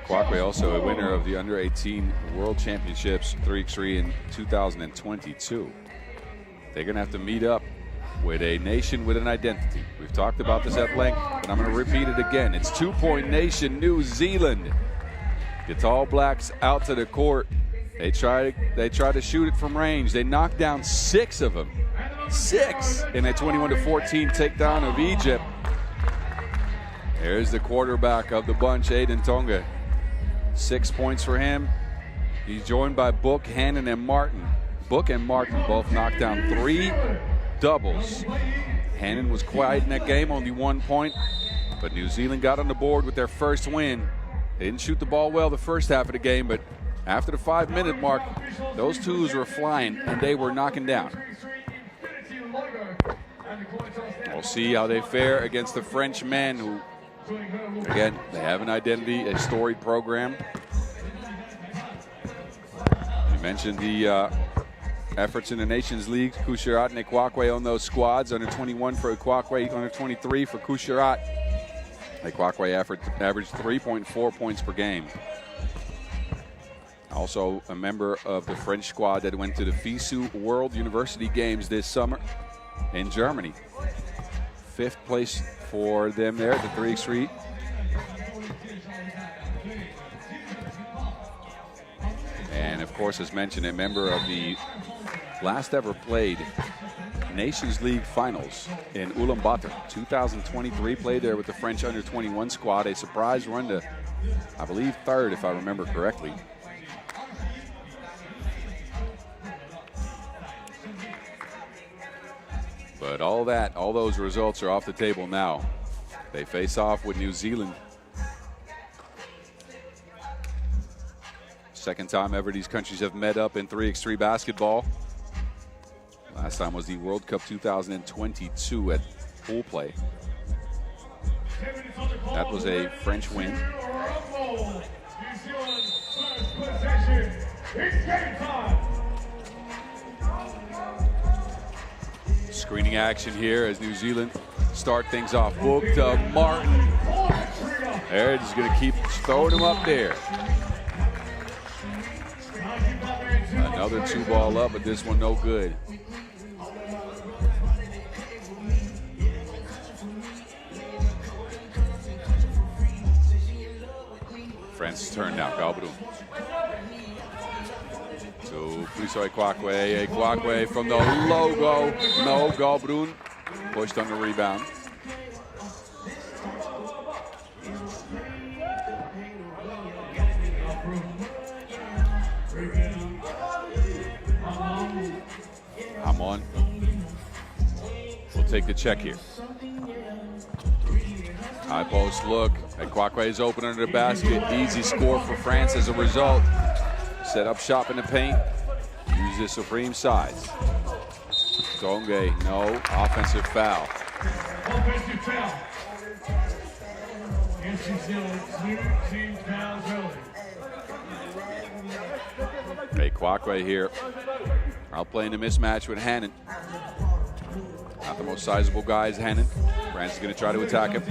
Kwakwe also a winner of the Under-18 World Championships 3x3 in 2022. They're going to have to meet up with a nation with an identity. We've talked about this at length, but I'm going to repeat it again. It's 2-point nation New Zealand. Gets All Blacks out to the court. They try to shoot it from range. They knock down 6 of them. 6 in a 21-14 takedown of Egypt. There's the quarterback of the bunch, Aiden Tonga. 6 points for him. He's joined by Book, Hannon, and Martin. Book and Martin both knocked down 3 doubles. Hannon was quiet in that game, only 1 point. But New Zealand got on the board with their first win. They didn't shoot the ball well the first half of the game, but after the 5-minute mark, those twos were flying and they were knocking down. We'll see how they fare against the French men who, again, they have an identity, a storied program. You mentioned the efforts in the Nations League. Coucherat and Ekwakwe on those squads. Under-21 for Ekwakwe, under-23 for Coucherat. Ekwakwe averaged 3.4 points per game. Also a member of the French squad that went to the FIBA World University Games this summer in Germany. 5th place for them there at the 3x3. And of course, as mentioned, a member of the last ever played Nations League Finals in Ulaanbaatar. 2023, played there with the French Under-21 squad. A surprise run to, I believe, 3rd, if I remember correctly. But all those results are off the table now. They face off with New Zealand. Second time ever these countries have met up in 3x3 basketball. Last time was the World Cup 2022 at pool play. That was a French win. Screening action here as New Zealand start things off. Book to Martin. They're just going to keep throwing him up there. Another 2-ball up, but this one no good. France's turn now, Galbroen. To Puiso Ekwakwe. Ekwakwe from the logo. No, Galbroen pushed on the rebound. Hamon will take the check here. High post look. Ekwakwe is open under the basket. Easy score for France as a result. Set up shop in the paint. Use the supreme size. Tonga, no offensive foul. Offensive foul. Against New Zealand, 2 team fouls early. Hey, Kwakwe here. Out playing the mismatch with Hannon. Not the most sizable guy is Hannon. France is going to try to attack him.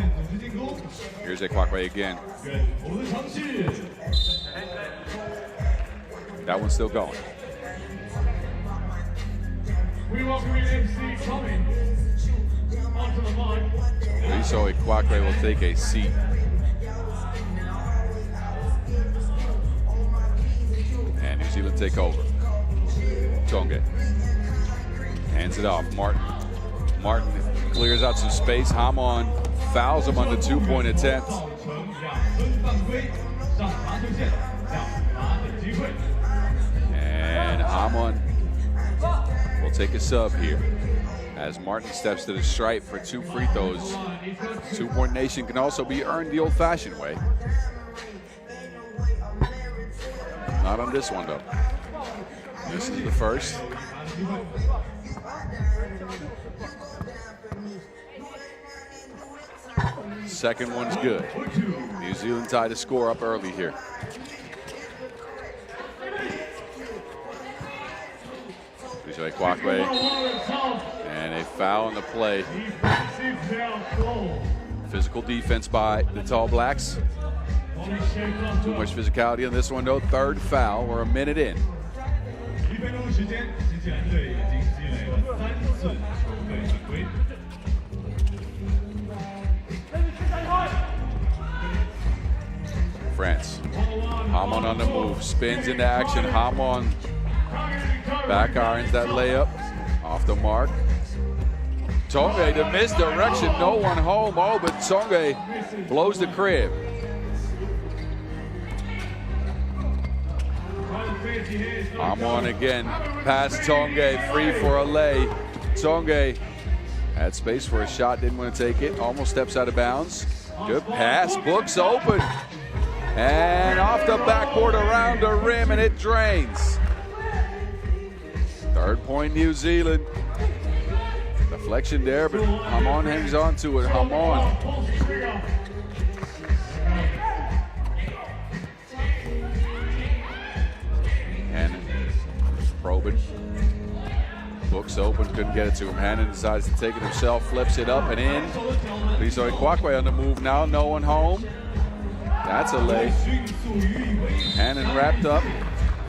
Here's a Kwakwe again. That one's still going. We welcome in MC coming onto the mic. Liso Kwakwe will take a seat. And New Zealand take over. Tonga hands it off. Martin clears out some space. Hamon fouls him on the two-point attempt. And Hamon will take a sub here as Martin steps to the stripe for 2 free throws. Two-point nation can also be earned the old-fashioned way. Not on this one, though. This is the first. Second one's good. New Zealand tied the score up early here. Vijay Kwakwe. And a foul on the play. Physical defense by the Tall Blacks. Too much physicality on this one, though. Third foul. We're a minute in. France. Hamon on the move. Spins into action. Hamon back irons that layup. Off the mark. Tonga, the misdirection. No one home. Oh, but Tonga blows the crib. Hamon again. Past Tonga. Free for a lay. Tonga had space for a shot. Didn't want to take it. Almost steps out of bounds. Good pass. Books open. And off the backboard around the rim, and it drains. Third point, New Zealand. Deflection there, but Hamon hangs on to it. Hamon. Hannon probing. Books open, couldn't get it to him. Hannon decides to take it himself, flips it up and in. Liso Kwakwe on the move now, no one home. That's a lay. Hannon wrapped up,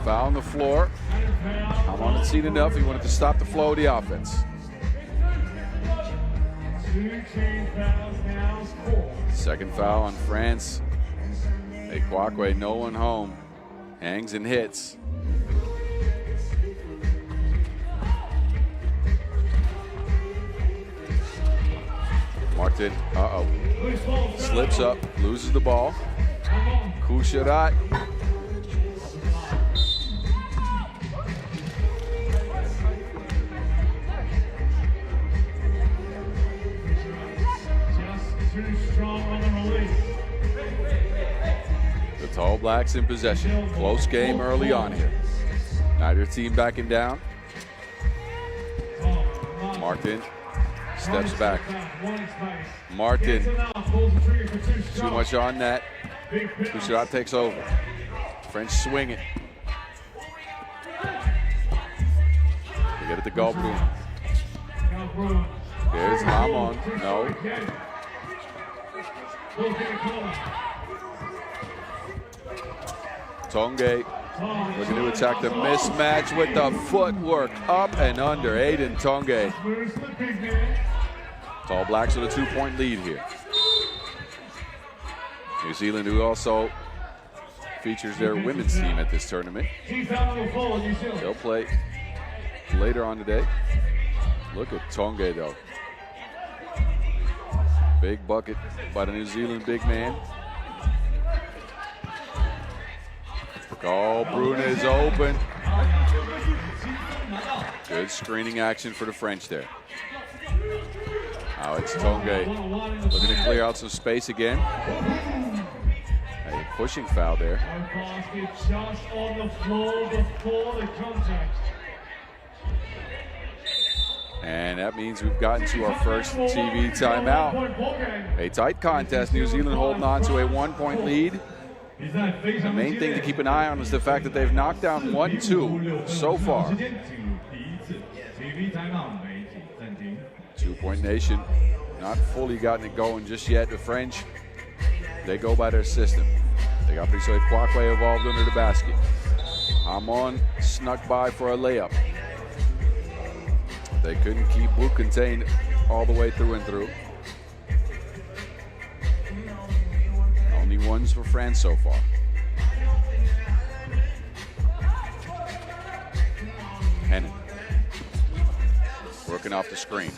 foul on the floor. Hamon had seen enough. He wanted to stop the flow of the offense. Second foul on France. Hey, Kwakwe, no one home. Hangs and hits. Martin, slips up, loses the ball. Kusharat. The Tall Blacks in possession. Close game early on here. Neither team backing down. Martin steps back. Martin, too much on that. Kusharat takes over. French swing it. They get it to Galbroon. There's Hamon. No. Tonga looking to attack the mismatch with the footwork up and under. Aiden Tonga. Tall Blacks with a 2-point lead here. New Zealand, who also features their women's team at this tournament. They'll play later on today. Look at Tonga, though. Big bucket by the New Zealand big man. Galbroon is open. Good screening action for the French there. Now it's Tonga looking to clear out some space again. A pushing foul there. Just on the floor before the contact. And that means we've gotten to our first TV timeout. A tight contest, New Zealand holding on to a 1-point lead. The main thing to keep an eye on is the fact that they've knocked down 1-2 so far. 2-point nation, not fully gotten it going just yet. The French, they go by their system. They got Priso Kwakwe involved under the basket. Hamon snuck by for a layup. They couldn't keep Book contained all the way through and through. Only ones for France so far. Hannon working off the screen.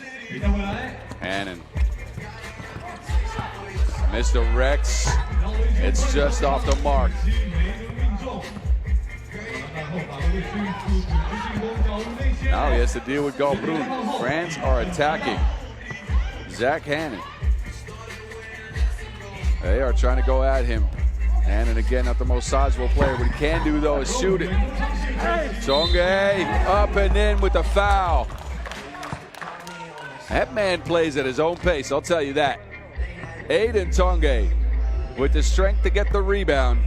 Hannon. Mr. Rex. It's just off the mark. Now he has to deal with Galbrun. France are attacking. Zach Hannon. They are trying to go at him. Hannon again, not the most sizable player. What he can do though is shoot it. Xiong An up and in with the foul. That man plays at his own pace, I'll tell you that. Aiden Tongue with the strength to get the rebound.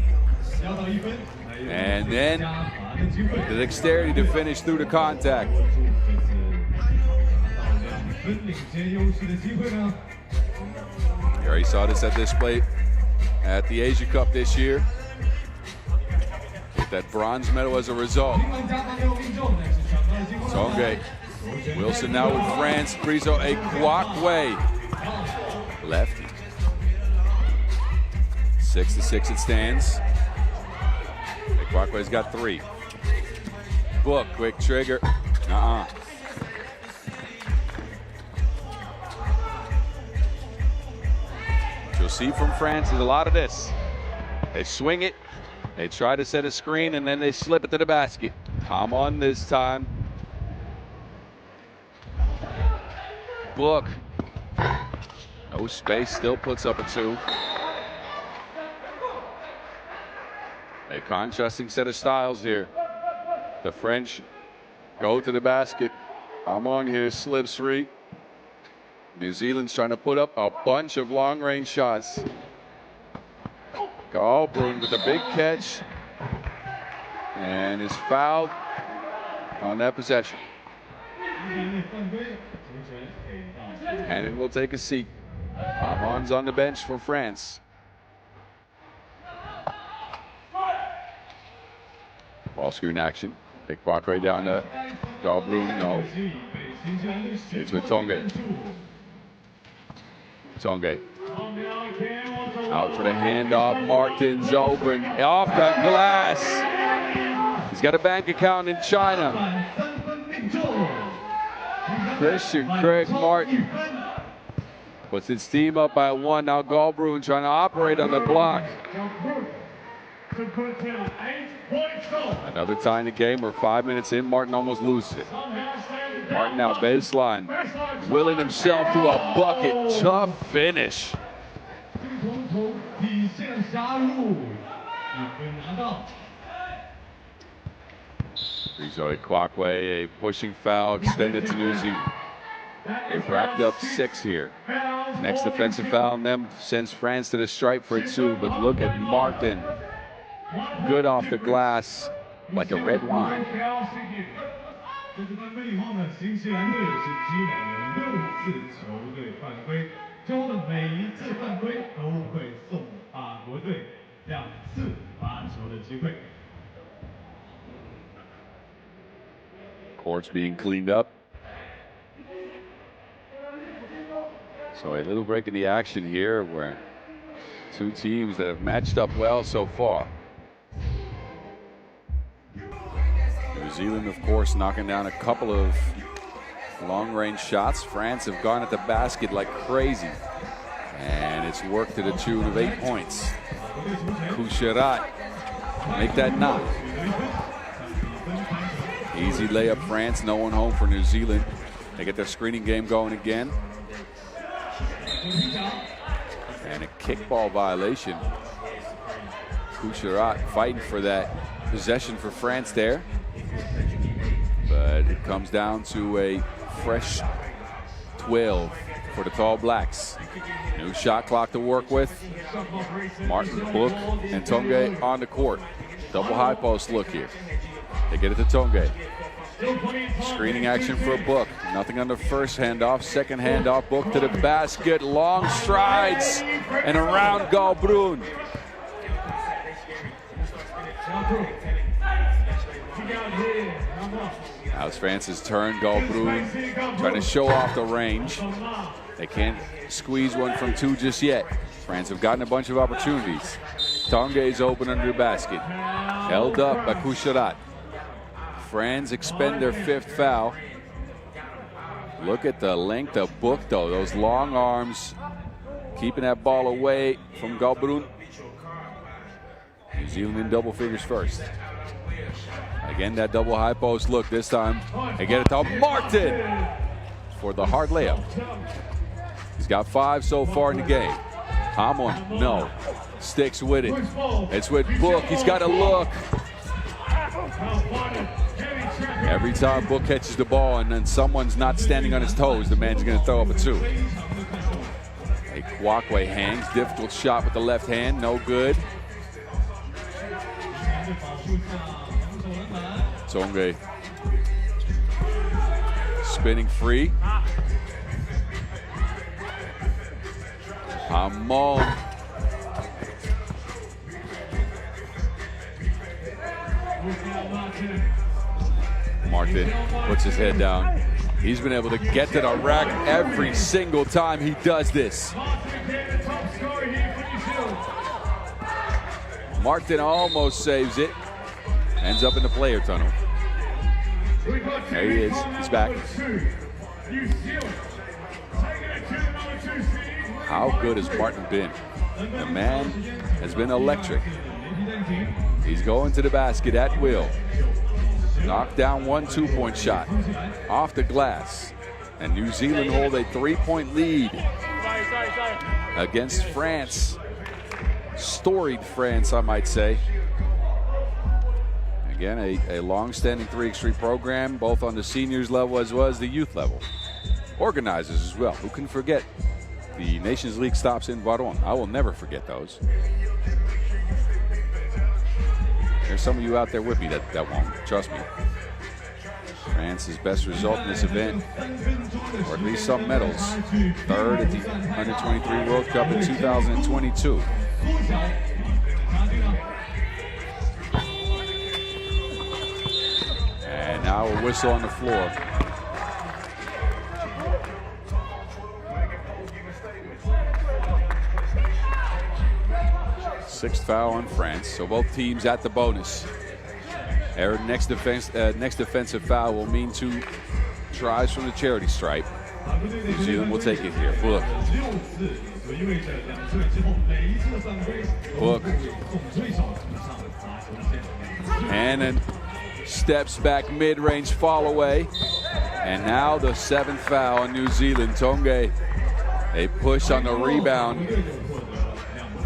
And then the dexterity to finish through the contact. You already saw this at display at the Asia Cup this year. Get that bronze medal as a result. Tongue. Wilson now with France. Priso Kwakwe. Lefty. 6-6 it stands. Kwakwe's got 3. Book, quick trigger. What you'll see from France is a lot of this. They swing it, they try to set a screen, and then they slip it to the basket. I'm on this time. Book. No space, still puts up a 2. A contrasting set of styles here. The French go to the basket. Amon here slips 3. New Zealand's trying to put up a bunch of long-range shots. Galbrun with a big catch and is fouled on that possession. And it will take a seat. Amon's on the bench for France. Ball screen action. Big block right down to Galbrun. No. It's with Tongue. Tongue. Out for the handoff. Martin's open. Off the glass. He's got a bank account in China. Christian Craig Martin puts his team up by 1. Now Galbrun trying to operate on the block. Another tie in the game. We're 5 minutes in. Martin almost loses it. Martin now baseline. Willing himself to a bucket. Tough finish. Priso Kwakwe, a pushing foul extended to New Zealand. They've racked up 6 here. Next defensive foul on them sends France to the stripe for 2. But look at Martin. Good off the glass, like a red wine. Court's being cleaned up. So a little break in the action here where 2 teams that have matched up well so far. New Zealand, of course, knocking down a couple of long-range shots. France have gone at the basket like crazy. And it's worked to the tune of 8 points. Kucherat, make that 9. Easy layup, France. No one home for New Zealand. They get their screening game going again. And a kickball violation. Kucherat fighting for that possession for France there. But it comes down to a fresh 12 for the Tall Blacks. New shot clock to work with. Martin, Book, and Tonge on the court. Double high post look here. They get it to Tonge. Screening action for Book. Nothing on the first handoff. Second handoff, Book to the basket. Long strides and around Galbrun. Now it's France's turn. Galbrun trying to show off the range. They can't squeeze one from two just yet. France have gotten a bunch of opportunities. Tonge is open under the basket. Held up by Kucherat. France expend their 5th foul. Look at the length of Book, though. Those long arms keeping that ball away from Galbrun. New Zealand in double figures first. Again, that double high post look. This time, they get it to Martin for the hard layup. He's got 5 so far in the game. Hamon, no. Sticks with it. It's with Book. He's got to look. Every time Book catches the ball and then someone's not standing on his toes, the man's going to throw up a 2. A Kwakwe hangs. Difficult shot with the left hand. No good. Tonge spinning free. Hamon. Martin puts his head down. He's been able to get to the rack every single time he does this. Martin almost saves it. Ends up in the player tunnel. There he is. He's back. How good has Martin been? The man has been electric. He's going to the basket at will. Knocked down one 2-point shot off the glass. And New Zealand hold a 3-point lead against France. Storied France, I might say. Again, a long-standing 3x3 program, both on the seniors level as well as the youth level. Organizers as well. Who can forget the Nations League stops in Varon? I will never forget those. There's some of you out there with me that won't. Trust me. France's best result in this event, or at least some medals. 3rd at the U23 World Cup in 2022. And now a whistle on the floor. Sixth foul on France, so both teams at the bonus. Their next defensive foul will mean 2 tries from the charity stripe. New Zealand will take it here. Book. Book. Hannon steps back mid-range fall away. And now the 7th foul on New Zealand. Tonge, a push on the rebound.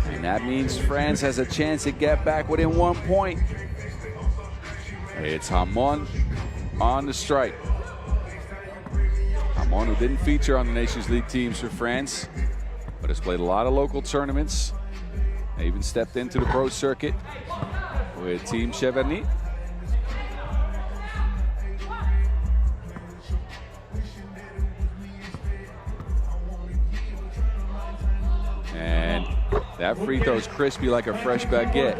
And that means France has a chance to get back within 1 point. It's Hamon on the strike. Hamon, who didn't feature on the Nations League teams for France, but has played a lot of local tournaments. They even stepped into the pro circuit with Team Cheverny. And that free throw is crispy like a fresh baguette.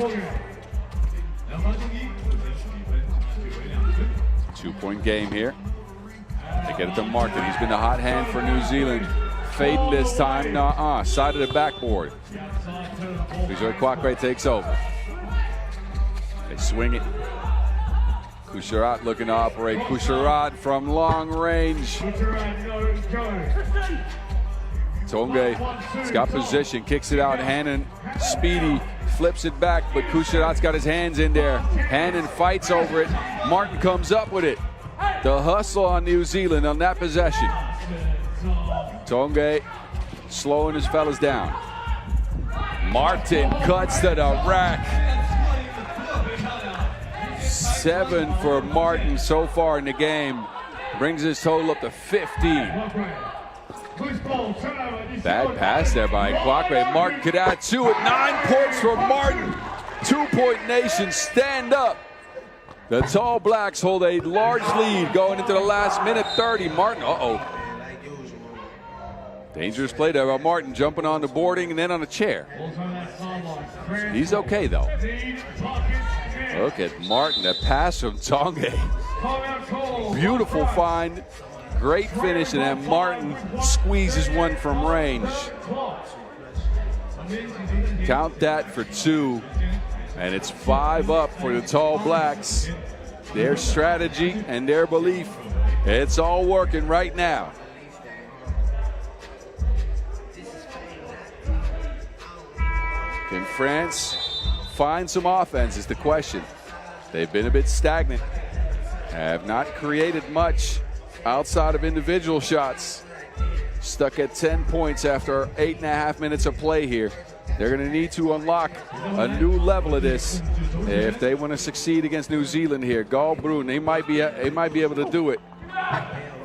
2-point game here. They get it to Martin. He's been the hot hand for New Zealand. Fading this time. Side of the backboard. Kwakwe takes over. They swing it. Kucherat looking to operate. Kucherat from long range. Tonge has got position, kicks it out. Hannon, speedy, flips it back, but Kucherat's got his hands in there. Hannon fights over it. Martin comes up with it. The hustle on New Zealand on that possession. Tonge slowing his fellas down. Martin cuts to the rack. 7 for Martin so far in the game. brings his total up to 15. Bad pass there by Kwakwe. Martin could add to it. 9 points for Martin. 2-point nation, stand up. The Tall Blacks hold a large lead going into the last minute 30. Martin, dangerous play there by Martin, jumping on the boarding and then on a chair. He's okay though. Look at Martin, that pass from Tonge. Beautiful find, great finish, and then Martin squeezes one from range. Count that for 2, and it's 5 up for the Tall Blacks. Their strategy and their belief, it's all working right now. Can France find some offense is the question. They've been a bit stagnant, have not created much outside of individual shots. Stuck at 10 points after 8.5 minutes of play here. They're going to need to unlock a new level of this if they want to succeed against New Zealand here. Galbrun, they might be able to do it.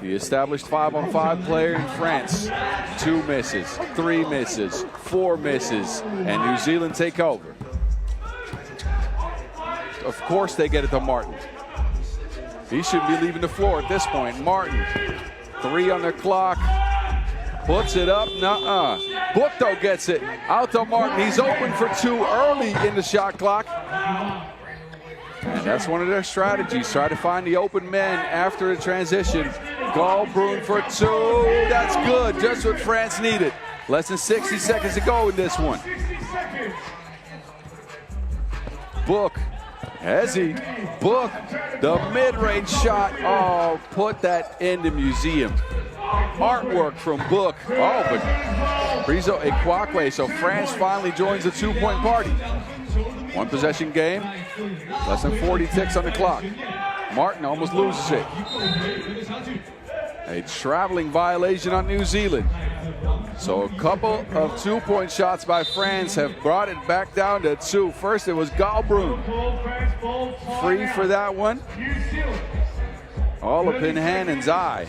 The established 5-on-5 player in France. 2 misses, 3 misses, 4 misses, and New Zealand take over. Of course they get it to Martin. He shouldn't be leaving the floor at this point. Martin, 3 on the clock. Puts it up, Book though gets it. Out to Martin, he's open for 2 early in the shot clock. And that's one of their strategies, try to find the open men after the transition. Galbrun for 2, that's good, just what France needed. Less than 60 seconds to go in this one. Book, Book, the mid-range shot, put that in the museum. Artwork from Book, but Brizo Ekwakwe, so France finally joins the 2-point party. 1 possession game, less than 40 ticks on the clock. Martin almost loses it. A traveling violation on New Zealand. So a couple of 2-point shots by France have brought it back down to 2. First it was Galbrun. Free for that one. All up in Hannon's eye.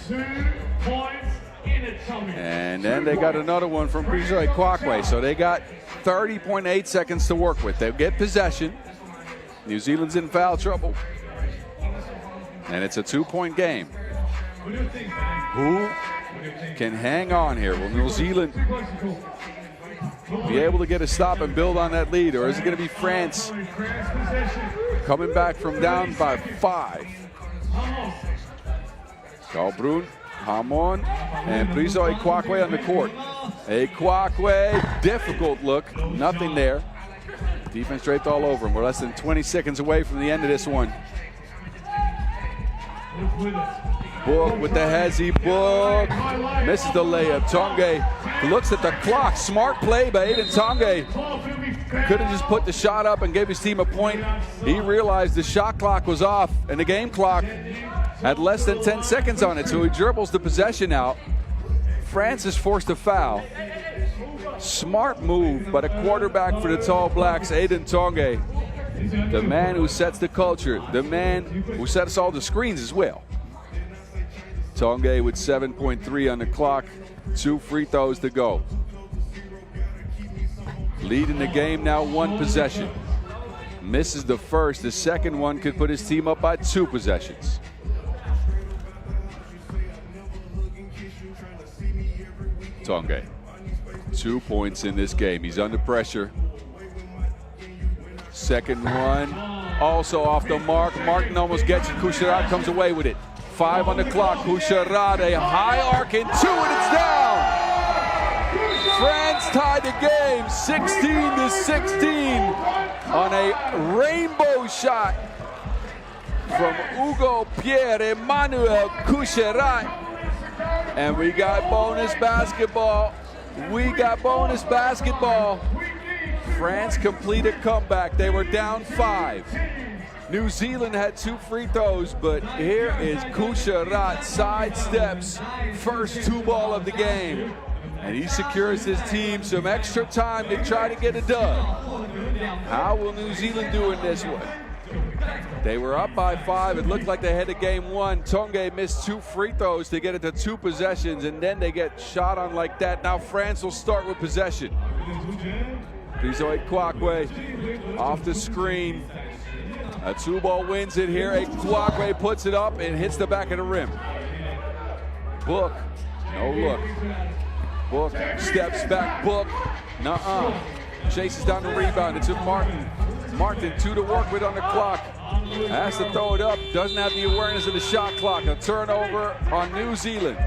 And then they got another one from Brizo Ekwakwe. So they got 30.8 seconds to work with. They get possession. New Zealand's in foul trouble. And it's a 2-point game. Who can hang on here? Will New Zealand be able to get a stop and build on that lead? Or is it going to be France coming back from down by 5? Galbrun, Hamon, and Brizo Ekwakwe on the court. Ekwakwe, difficult look, nothing there. Defense draped all over him. We're less than 20 seconds away from the end of this one. Book with the hezzy. Book misses the layup. Tonge looks at the clock. Smart play by Aiden Tonge. Could have just put the shot up and gave his team a point. He realized the shot clock was off and the game clock had less than 10 seconds on it, so he dribbles the possession out. France is forced to foul. Smart move by the quarterback for the Tall Blacks, Aiden Tonge. The man who sets the culture, the man who sets all the screens as well. Tonge with 7.3 on the clock, 2 free throws to go. Leading the game now, 1 possession. Misses the first, the second one could put his team up by 2 possessions. Tonge, 2 points in this game. He's under pressure. Second one, also off the mark. Martin almost gets it. Kucherat comes away with it. 5 on the clock. Kucherat, a high arc in 2, and it's down. France tied the game 16-16 on a rainbow shot from Hugo Pierre-Emmanuel Kucherat. And we got bonus basketball. France complete a comeback. They were down 5. New Zealand had 2 free throws, but here is Kucherat, sidesteps, first 2 ball of the game. And he secures his team some extra time to try to get a dub. How will New Zealand do in this one? They were up by 5. It looked like they had the game won. Tongue missed 2 free throws to get it to 2 possessions, and then they get shot on like that. Now France will start with possession. Xiong An off the screen. A 2-ball wins it here. Kwakwe puts it up and hits the back of the rim. Book, no look. Book steps back. Book, nuh-uh. Chases down the rebound. It's Martin. Martin, 2 to work with on the clock. Has to throw it up. Doesn't have the awareness of the shot clock. A turnover on New Zealand.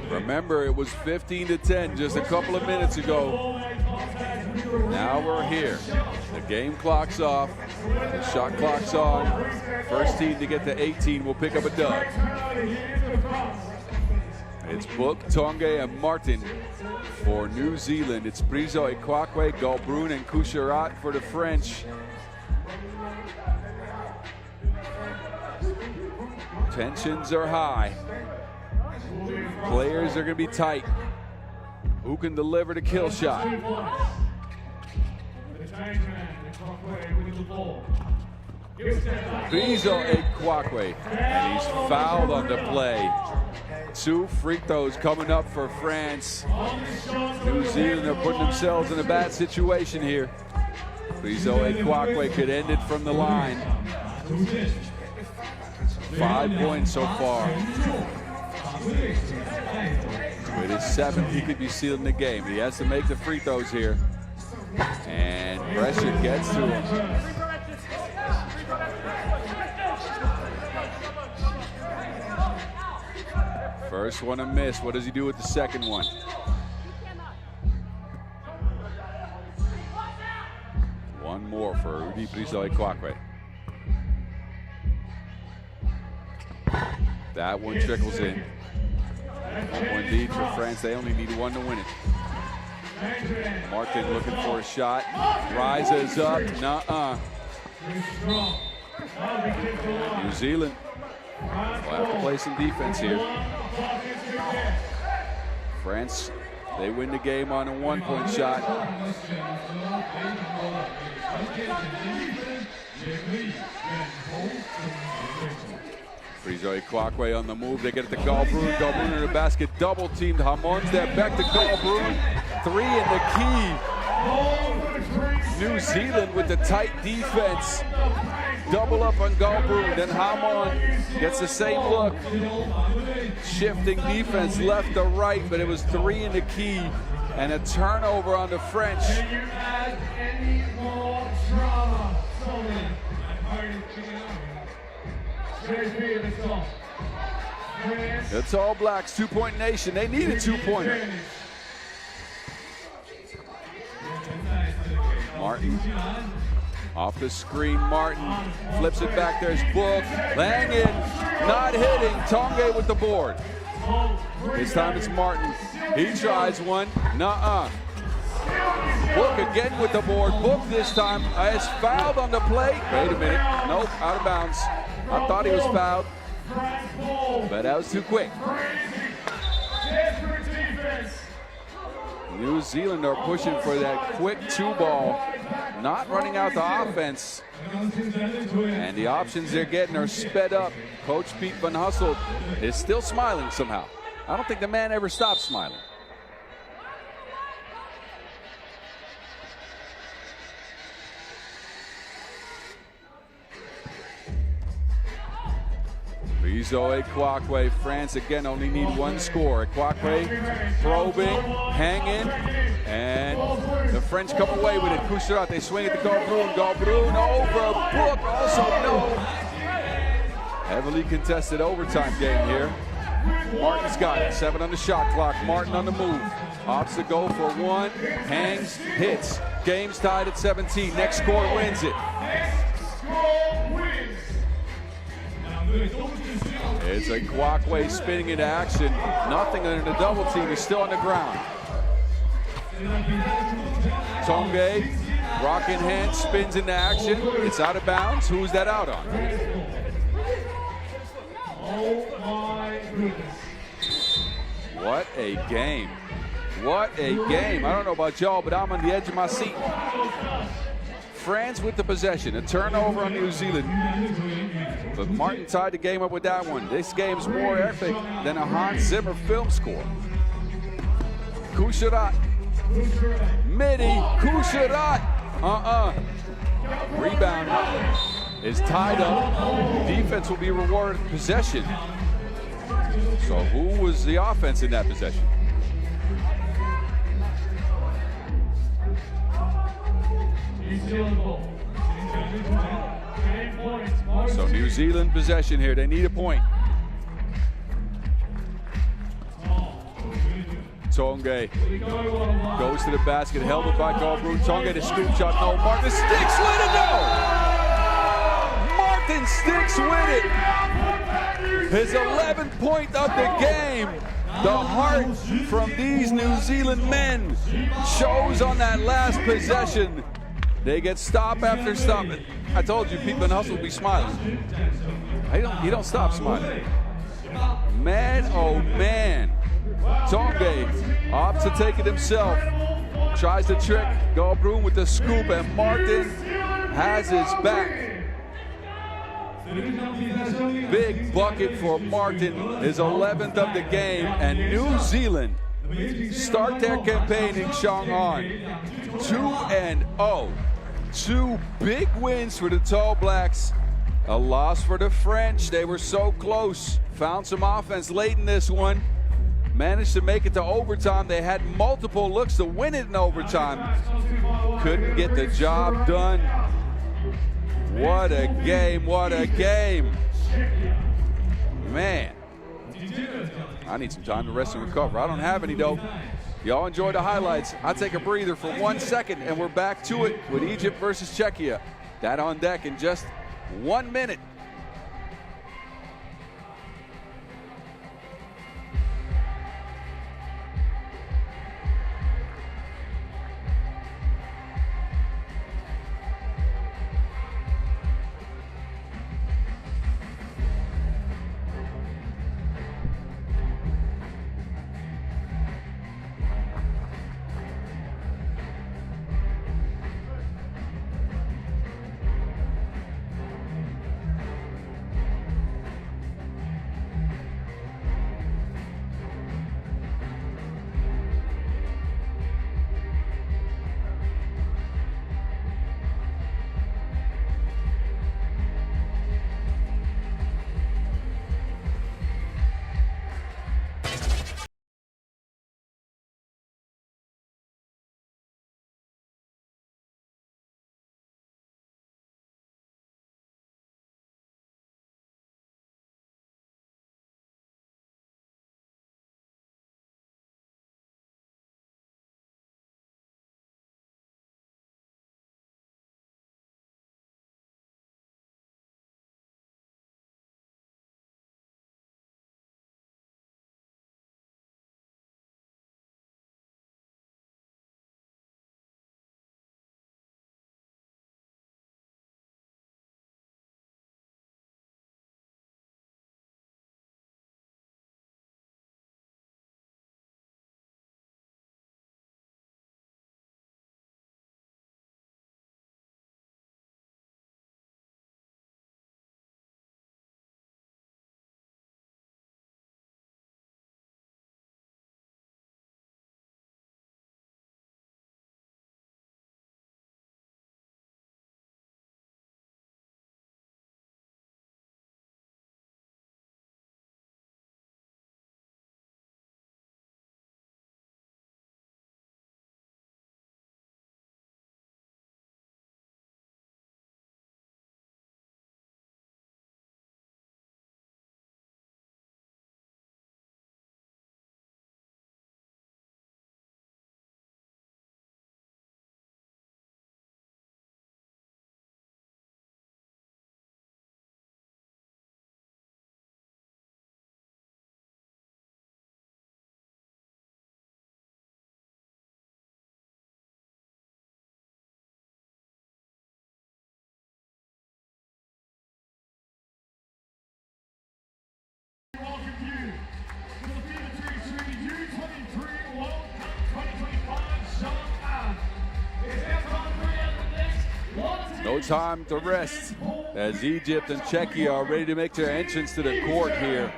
Remember, it was 15-10 just a couple of minutes ago. Now we're here. The game clock's off. The shot clock's on. First team to get to 18 will pick up a dub. It's Book, Tongue, and Martin for New Zealand. It's Xiong An, Galbrun, and Kucherat for the French. Tensions are high. Players are going to be tight. Who can deliver the kill shot? Xiong An, and he's fouled on the play. 2 free throws coming up for France. New Zealand are putting themselves in a bad situation here. Xiong An could end it from the line. 5 points so far. With his 7th, he could be sealing the game. He has to make the free throws here. And pressure gets to him. First one a miss. What does he do with the second one? One more for Xiong An. That one trickles in. One lead for France. They only need 1 to win it. Martin looking for a shot. Rises up. Nuh-uh. New Zealand will have to play some defense here. France, they win the game on a 1-point shot. Xiong An on the move. They get it to Galbrun. Galbrun in the basket. Double teamed. Hamon's there. Back to Galbrun. 3 in the key. New Zealand with the tight defense. Double up on Galbrun. Then Hamon gets the same look. Shifting defense left to right, but it was 3 in the key. And a turnover on the French. It's All Blacks, 2-point nation. They need a 2-pointer. Martin off the screen. Martin flips it back. There's Book. Langen not hitting. Tongue with the board. This time it's Martin. He tries one. Nuh-uh. Book again with the board. Book this time is fouled on the play. Wait a minute. Nope, out of bounds. I thought he was fouled, but that was too quick. New Zealand are pushing for that quick 2-ball, not running out the offense. And the options they're getting are sped up. Coach Pete Van Husselt is still smiling somehow. I don't think the man ever stops smiling. Xiong An, France again only need 1 score. Kwakwe probing, hanging, and the French come away with it. Kucherat, they swing it to Galbrun. Galbrun over. Book also no. Heavily contested overtime game here. Martin's got it. 7 on the shot clock. Martin on the move. Opts to go for 1. Hangs, hits. Game's tied at 17. Next score wins it. It's a Kwakwe spinning into action. Nothing under the double team. He's still on the ground. Tongue, rock in hand, spins into action. It's out of bounds. Who's that out on? Oh my goodness. What a game. What a game. I don't know about y'all, but I'm on the edge of my seat. France with the possession. A turnover on New Zealand. But Martin tied the game up with that one. This game's more epic than a Hans Zimmer film score. Kucherat. Midi. Kucherat. Rebound is tied up. Defense will be rewarded possession. So who was the offense in that possession? So New Zealand possession here. They need a point. Tonge goes to the basket, held it by Galbrook. Tonge, the scoop shot, no. Martin Sticks with it, no! Martin Sticks with it. His 11th point of the game. The heart from these New Zealand men shows on that last possession. They get stop after stop. I told you, people in hustle will be smiling. He don't stop smiling. Man, oh man. Tonge opts to take it himself. Tries to trick Galbrook with the scoop, and Martin has his back. Big bucket for Martin, his 11th of the game, and New Zealand start their campaign in Xiong An 2-0. 2 big wins for the Tall Blacks. A loss for the French. They were so close. Found some offense late in this one. Managed to make it to overtime. They had multiple looks to win it in overtime. Couldn't get the job done. What a game, what a game. Man, I need some time to rest and recover. I don't have any though. Y'all enjoy the highlights. I'll take a breather for 1 second and we're back to it with Egypt versus Czechia. That on deck in just 1 minute. No time to rest as Egypt and Czechia are ready to make their entrance to the court here.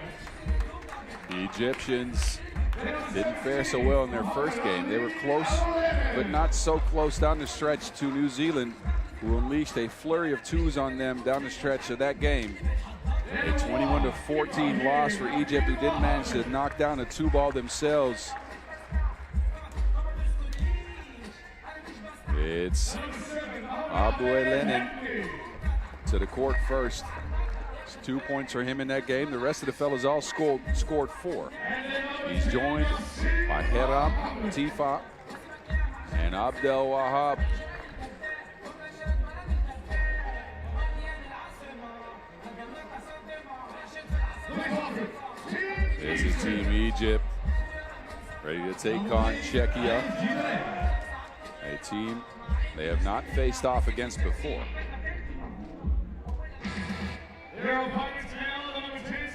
The Egyptians didn't fare so well in their first game. They were close, but not so close down the stretch to New Zealand, who unleashed a flurry of twos on them down the stretch of that game. A 21-14 loss for Egypt, who didn't manage to knock down a two-ball themselves. It's Abu-Lenin to the court first. It's 2 points for him in that game. The rest of the fellas all scored 4. He's joined by Hiram, Tifa, and Abdel Wahab. This is Team Egypt, ready to take on Czechia, a team they have not faced off against before.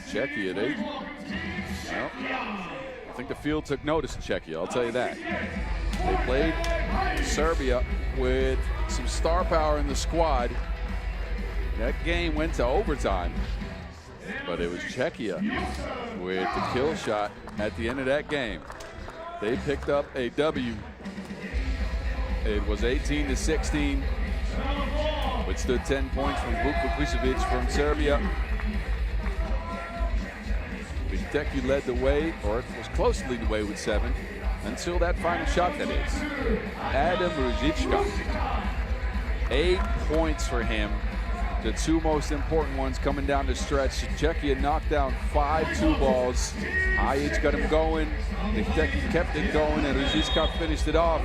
Czechia, well, I think the field took notice of Czechia, I'll tell you that. They played Serbia with some star power in the squad. That game went to overtime, but it was Czechia with the kill shot at the end of that game. They picked up a W. It was 18-16, withstood 10 points from Vuk Vukucevic from Serbia. Czechia led the way, or it was close to leading the way with 7, until that final shot, that is. Adam Ružička. 8 points for him. The 2 most important ones coming down the stretch. Czechia knocked down 5 2-balls. Ajic got him going. The Czechia kept it going, and Ružička finished it off.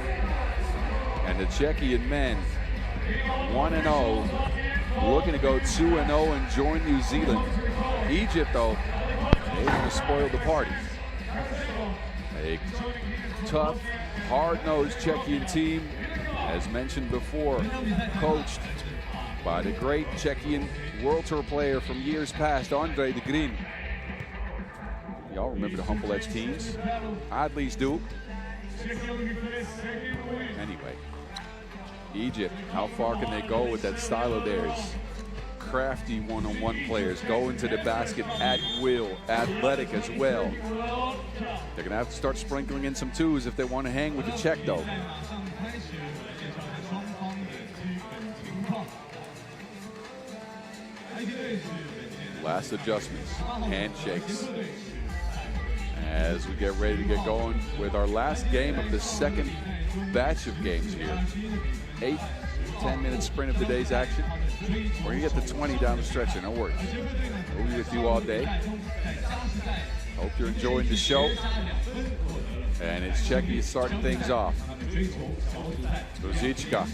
And the Czechian men, 1-0, looking to go 2-0 and join New Zealand. Egypt, though, able to spoil the party. A tough, hard-nosed Czechian team, as mentioned before, coached by the great Czechian World Tour player from years past, Andre de Green. Y'all remember the Humble Edge teams? I at least do. Anyway, Egypt, how far can they go with that style of theirs? Crafty one-on-one players, go into the basket at will, athletic as well. They're gonna have to start sprinkling in some 2s if they want to hang with the Czech, though. Last adjustments, handshakes, as we get ready to get going with our last game of the second batch of games here. 8 10-minute sprint of today's action. We're gonna get the 20 down the stretch, no worries. We'll be with you all day. Hope you're enjoying the show. And it's Czechia starting things off. Ružička.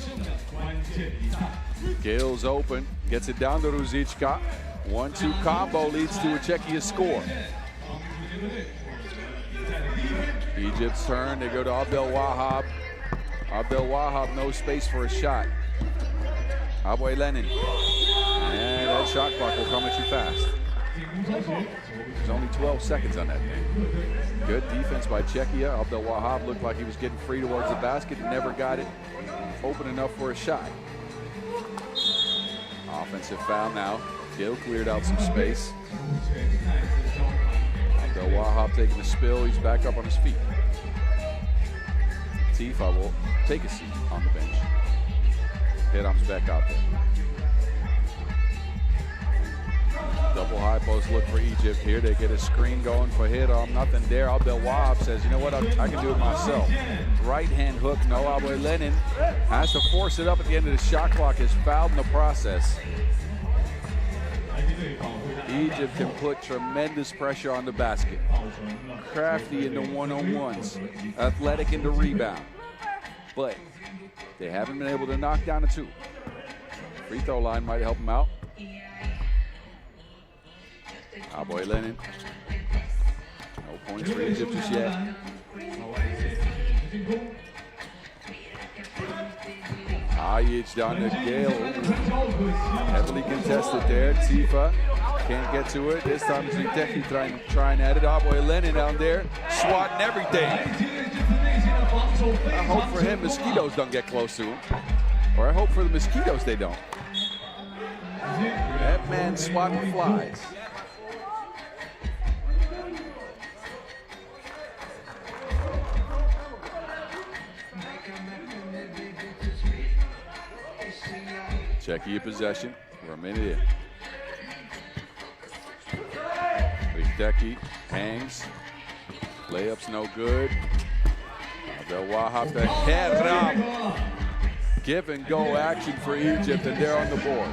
Gale's open, gets it down to Ružička. 1-2 combo leads to a Czechia score. Egypt's turn, they go to Abdel Wahab. Abdel Wahab, no space for a shot. Abu-Lenin. And that shot clock will come at you fast. There's only 12 seconds on that thing. Good defense by Czechia. Abdel Wahab looked like he was getting free towards the basket, never got it open enough for a shot. Offensive foul now. Gale cleared out some space. Abdel Wahab taking a spill. He's back up on his feet. Tifa will take a seat on the bench. Hiram's back out there. Double high post look for Egypt here. They get a screen going for Hiram. Nothing there. Abdel Wahab says, you know what, I can do it myself. Right hand hook. No, Abu-Lenin has to force it up at the end of the shot clock. Is fouled in the process. Egypt can put tremendous pressure on the basket. Crafty in the one-on-ones. Athletic in the rebound. But they haven't been able to knock down a 2. Free throw line might help them out. Abu-Lenin. No points for Egypt just yet. Ajic down to Gale. Heavily contested there. Tifa can't get to it. This time it's nEgypt trying at it. Abu-Lenin down there, swatting everything. I hope for him mosquitoes don't get close to him. Or I hope for the mosquitoes they don't. That man swatting flies. Czechia possession. We're a minute in. Xiong hangs. Layup's no good. They'll Wahab the head up. Give and go action for Egypt, and they're on the board.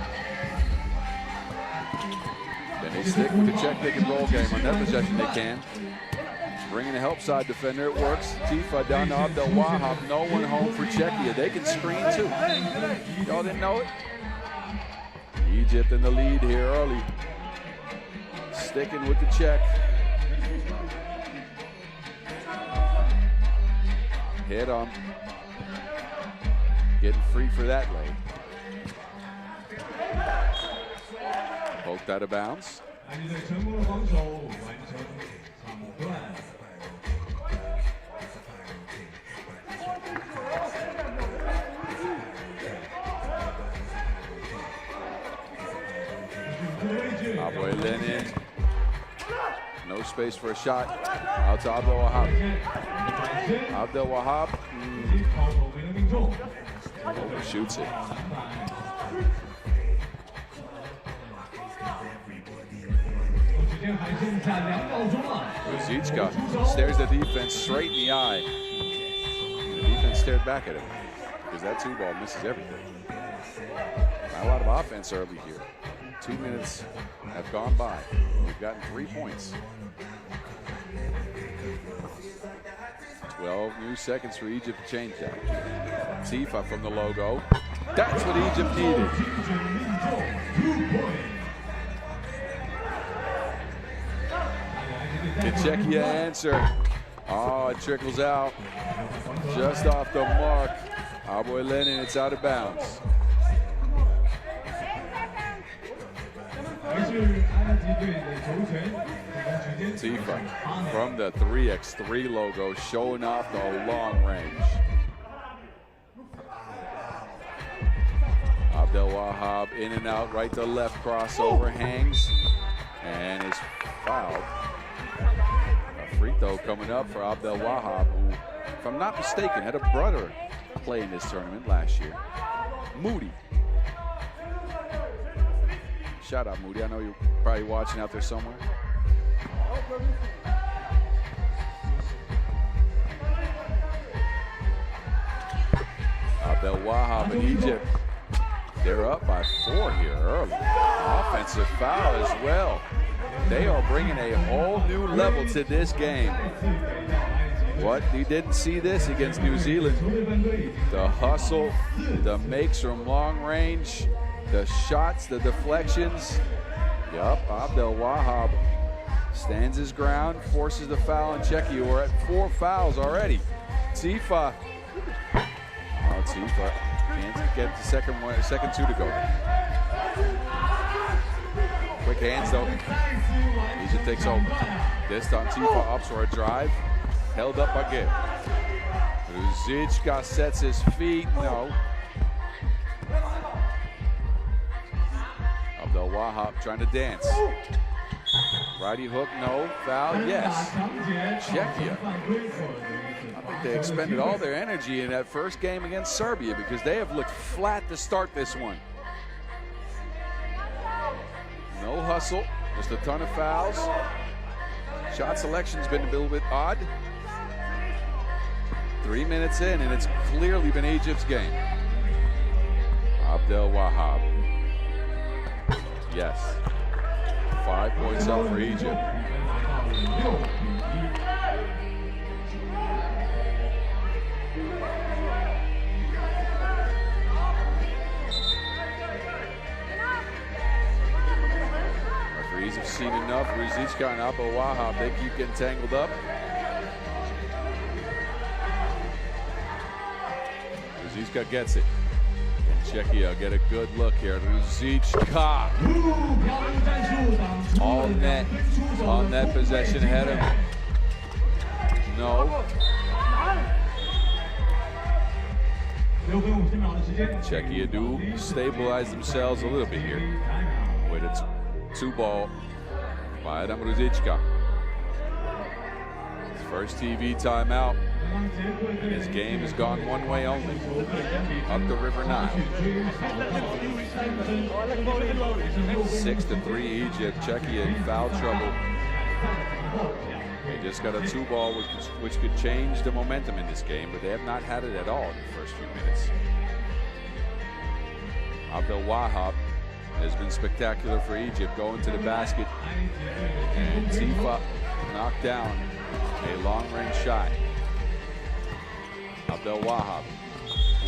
Then they stick with the check, pick and roll game. On that possession, they can. Bringing a help side defender, it works. Tifa down to Abdel Wahab. No one home for Czechia. They can screen too. Y'all didn't know it? Egypt in the lead here early. Sticking with the check. Hit on. Getting free for that leg. Poked out of bounds. Boy Lenin. No space for a shot. Out to Abdel Wahab. Abdel Wahab overshoots it. Xiong stares the defense straight in the eye. The defense stared back at him because that two ball misses everything. Not a lot of offense early here. 2 minutes have gone by. We've gotten 3 points. 12 new seconds for Egypt to change that. Tifa from the logo. That's what Egypt needed. The Czechia answer. Oh, it trickles out. Just off the mark. Boy Lenin, it's out of bounds. Tifa from the 3x3 logo, showing off the long range. Abdel Wahab in and out, right to left, crossover, hangs, and is fouled. A free throw coming up for Abdel Wahab, who, if I'm not mistaken, had a brother play in this tournament last year. Moody. Shout out, Moody. I know you're probably watching out there somewhere. Abdel Wahab in Egypt. They're up by 4 here early. Offensive foul as well. They are bringing a whole new level to this game. What? You didn't see this against New Zealand. The hustle, the makes from long range, the shots, the deflections. Yup, Abdel Wahab stands his ground, forces the foul in Czechia. We're at 4 fouls already. Tifa. Oh, Tifa can't get the second 2 to go. Quick hands though. Egypt takes over. This time Tifa opts for a drive. Held up again. Xiong sets his feet. No. Abdel Wahab trying to dance. Righty hook, no. Foul, yes. Czechia. I think they expended all their energy in that first game against Serbia because they have looked flat to start this one. No hustle, just a ton of fouls. Shot selection's been a little bit odd. 3 minutes in, and it's clearly been Egypt's game. Abdel Wahab. Yes. 5 points out for Egypt. Referees have seen enough. Xiong and Abdel Wahab, they keep getting tangled up. Xiong gets it. Czechia get a good look here. Xiong. All net on that possession ahead of him. No. Czechia do stabilize themselves a little bit here with a 2-ball by Adam Ruzicka. His first TV timeout, and his game has gone one way only, up the River Nile. 6-3 Egypt. Czechia in foul trouble. They just got a 2-ball which could change the momentum in this game, but they have not had it at all in the first few minutes. Abdel Wahab has been spectacular for Egypt, going to the basket, and Tifa knocked down a long-range shot. Abdel Wahab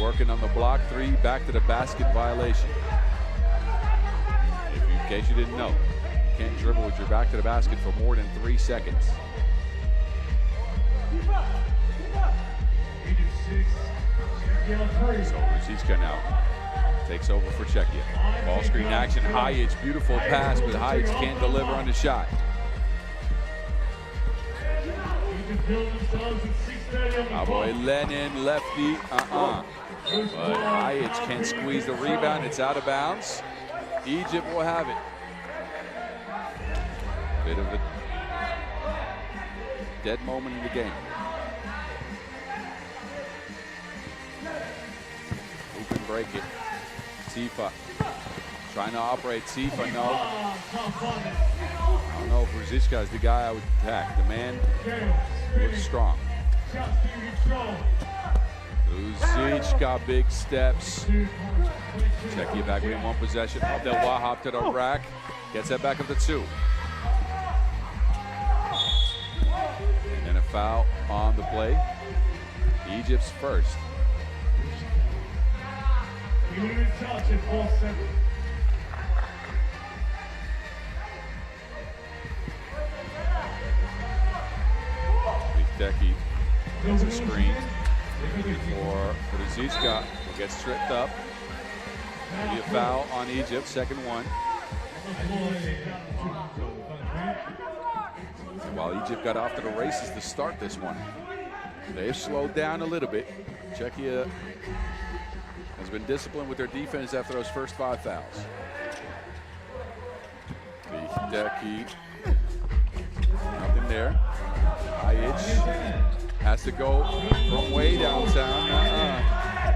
working on the block 3, back to the basket violation. In case you didn't know, you can't dribble with your back to the basket for more than 3 seconds. So Ruzicka now takes over for Czechia. Ball screen action, Hajic, beautiful pass, but Hajic can't deliver on the shot. Our boy Lenin, lefty, But Hajic can't squeeze the rebound, it's out of bounds. Egypt will have it. Bit of a dead moment in the game. Who can break it? Tifa trying to operate. Tifa, no. I don't know if Ruzicka is the guy I would attack. The man looks strong. Ruzicka, big steps. Czechia back within 1 possession. Abdel Wahab to the rack. Gets that back up to 2. And then a foul on the play. Egypt's first. Hideki gets a screen for Ruzicka, who gets tripped up. Maybe a foul on Egypt, second one. And while Egypt got off to the races to start this one, they've slowed down a little bit. Czechia has been disciplined with their defense after those first 5 fouls. Hideki, nothing there. Hajic has to go from way downtown.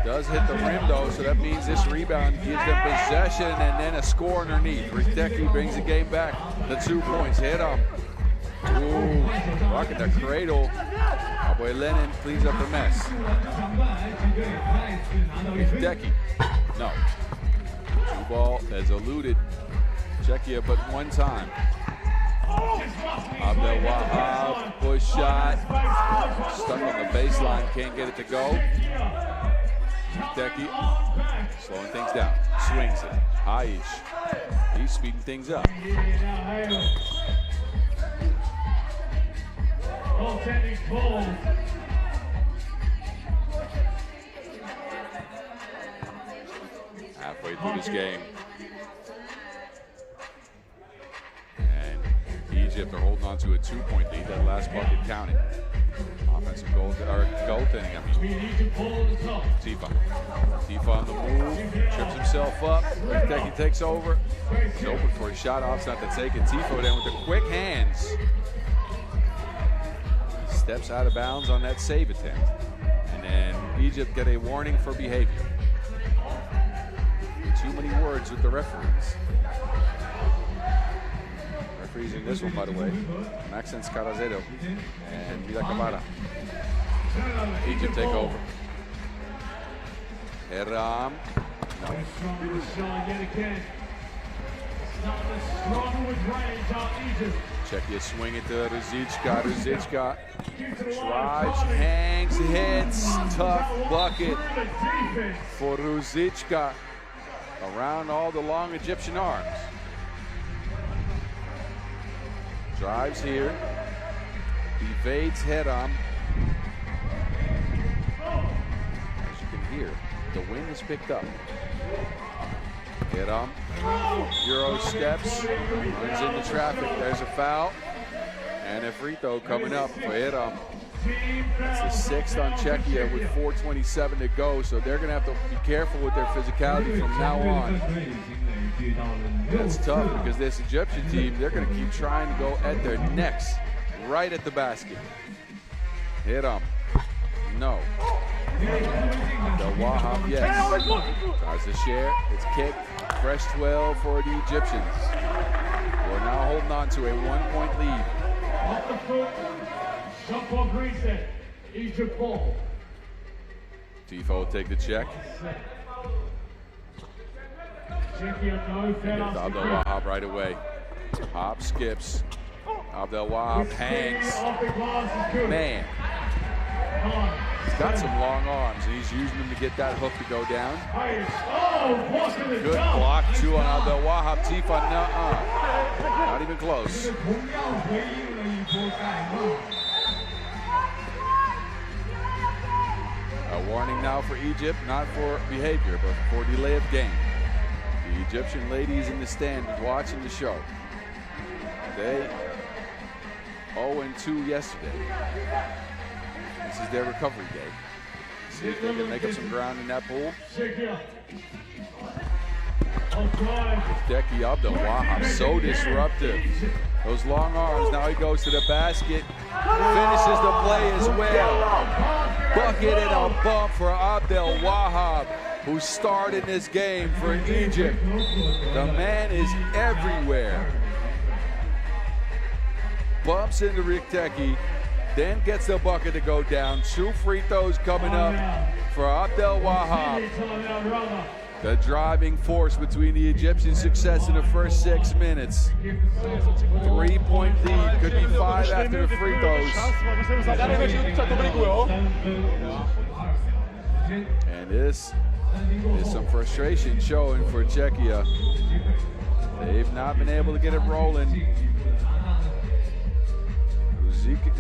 Does hit the rim though, so that means this rebound gives them possession and then a score underneath. Hideki brings the game back. The 2 points, hit him. Ooh, rocking the cradle. Our boy Lenin cleans up the mess. Hideki, no. 2-ball has eluded Czechia but 1 time. Abdel Wahab, push shot, stuck on the baseline, can't get it to go. Hideki slowing things down, swings it. Hajic, he's speeding things up. Halfway through this game. Egypt are holding on to a 2-point lead. That last bucket counted. Offensive goaltending. Tifa on the move, trips himself up. Hideki takes over. He's open for a shot. Off's not to take it. Tifa then with the quick hands. Steps out of bounds on that save attempt. And then Egypt get a warning for behavior. Too many words with the referees. In this one, by the way, Maxence Carazedo and Mila Camara. Egypt take over. Heram. No. Czechia swing it to Ruzicka. Ruzicka drives, hangs, hits, tough bucket for Ruzicka around all the long Egyptian arms. Drives here, evades Heram. As you can hear, the wind is picked up. Heram, Euro steps, runs into traffic. There's a foul, and a free throw coming up for Heram. It's the sixth on Czechia with 4:27 to go, so they're going to have to be careful with their physicality from now on. That's tough because this Egyptian team, they're going to keep trying to go at their necks, right at the basket. Hit them. No. The Wahab, yes. Tries to share. It's kicked. Fresh 12 for the Egyptians. We're now holding on to a 1-point lead. Off the foot, shot ball green set, Egypt ball. Tifo will take the check. Czechia no foul. Abdel Wahab right away. Hop skips. Abdel Wahab hangs. Man. He's got some long arms, and he's using them to get that hook to go down. Good block, too, on Abdel Wahab. Tifa, not even close. A warning now for Egypt, not for behavior, but for delay of game. The Egyptian ladies in the stand watching the show. They 0-2 yesterday. This is their recovery day. See if they can make up some ground in that pool. Deki Abdel Wahab, so disruptive. Those long arms, now he goes to the basket, finishes the play as well. Bucket and a bump for Abdel Wahab, who started this game for Egypt. The man is everywhere. Bumps into Rikteki, then gets the bucket to go down. 2 free throws coming up for Abdel Wahab. The driving force between the Egyptian success in the first 6 minutes. 3-point lead, could be 5 after the free throws. And this is some frustration showing for Czechia. They've not been able to get it rolling.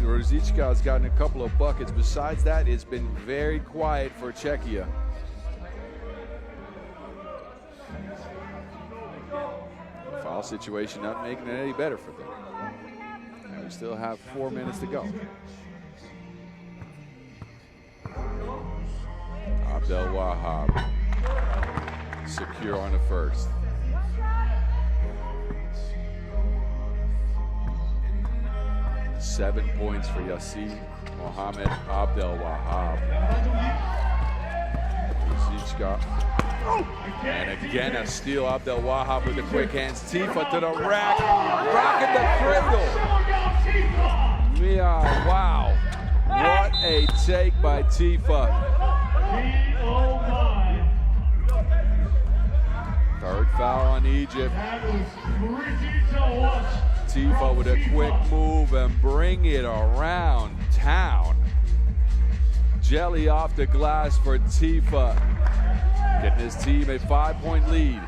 Rosička has gotten a couple of buckets. Besides that, it's been very quiet for Czechia. Foul situation not making it any better for them. And we still have 4 minutes to go. Abdel Wahab secure on the first. Seven points for Yassin Mohammed Abdel Wahab. Rosička. And again a steal. Abdel Wahab with the quick hands. Tifa to the rack. Rocking the cradle. Yeah, wow. What a take by Tifa. Third foul on Egypt. Tifa with a quick move and bring it around town. Jelly off the glass for Tifa. Getting his team a 5-point lead.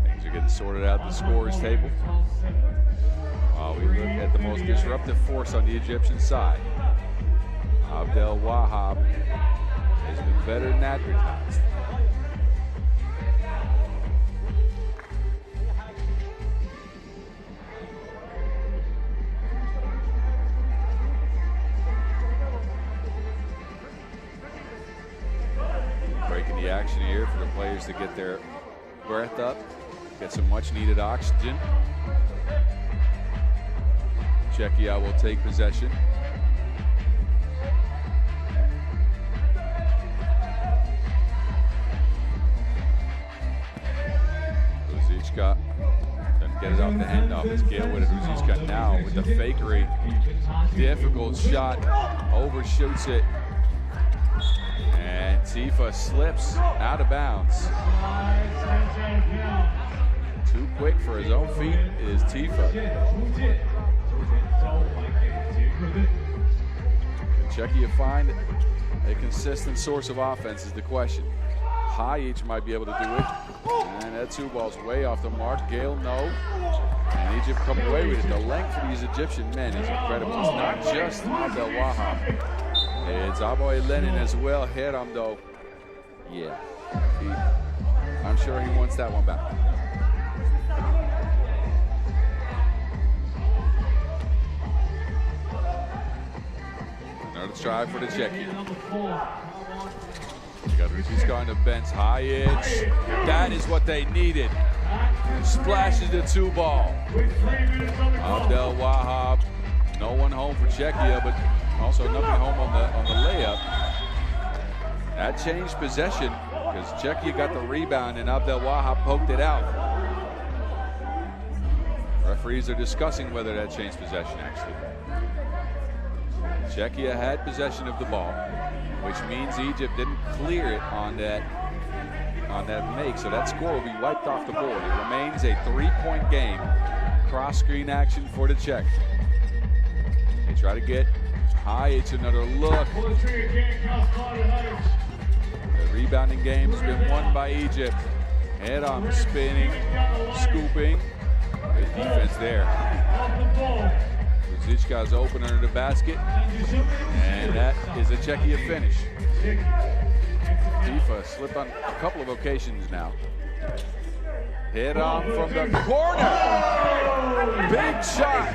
Things are getting sorted out at the scorers table. While we look at the most disruptive force on the Egyptian side. Abdel Wahab has been better than advertised. Breaking the action here for the players to get their breath up, get some much needed oxygen. Czechia will take possession. Rosička doesn't get it off the handoff. It's Gale with it. Rosička now with the fakery. Difficult shot. Overshoots it. And Tifa slips out of bounds. Too quick for his own feet is Tifa. Can Czechia find a consistent source of offense is the question. High each might be able to do it. And that 2 ball's way off the mark. Gale, no. And Egypt come away with it. The length of these Egyptian men is incredible. It's not just Abdel Wahab. It's Aboy Lenin as well. Hiram, though. Yeah. I'm sure he wants that one back. Another try for the Czechia. He's going to bench high edge. That is what they needed. Splashes the 2-ball. Abdel Wahab. No one home for Czechia, but also nothing home on the layup. That changed possession because Czechia got the rebound and Abdel Wahab poked it out. Referees are discussing whether that changed possession actually. Czechia had possession of the ball, which means Egypt didn't clear it on that make, so that score will be wiped off the board. It remains a 3-point game. Cross-screen action for the Czech. They try to get high. It's another look. The rebounding game has been won by Egypt. Head on, spinning, scooping. Good defense there. Zichka's open under the basket, and that is a Czechia finish. Tifa slipped on a couple of occasions now. Hit on from the corner. Big shot.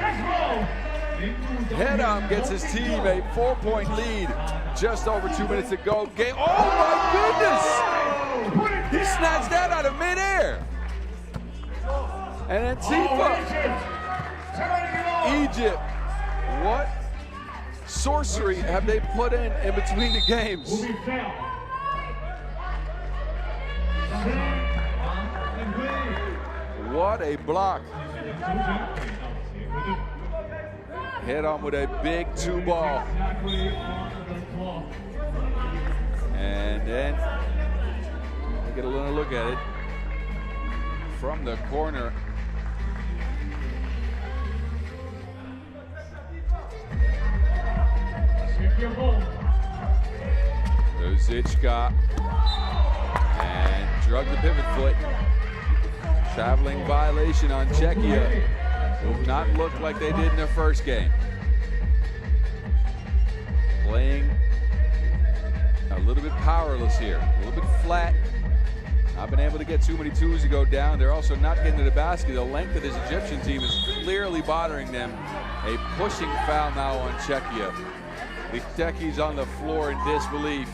Head-on gets his team a 4-point lead. Just over 2 minutes to go. Game. Oh my goodness! He snatched that out of midair. And then Tifa. Egypt. What sorcery have they put in between the games? What a block. Head on with a big 2-ball. And then we get a little look at it from the corner. Zichka and drug the pivot foot. Traveling violation on Czechia. Will not look like they did in their first game. Playing a little bit powerless here, a little bit flat. Not been able to get too many twos to go down. They're also not getting to the basket. The length of this Egyptian team is clearly bothering them. A pushing foul now on Czechia. The Techies on the floor in disbelief.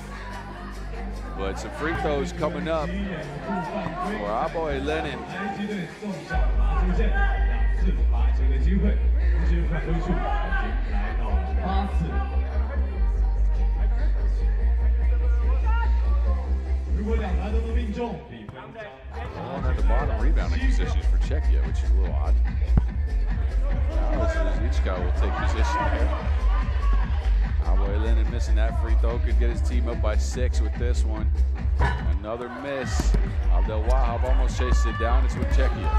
But some free throws coming up for Aboy Lenin. One at the bottom rebounding positions for Czechia, which is a little odd. Now Zichka will take position here. Aboy Lenin missing that free throw, could get his team up by 6 with this one. Another miss. Abdel Wahab almost chases it down. It's with Czechia.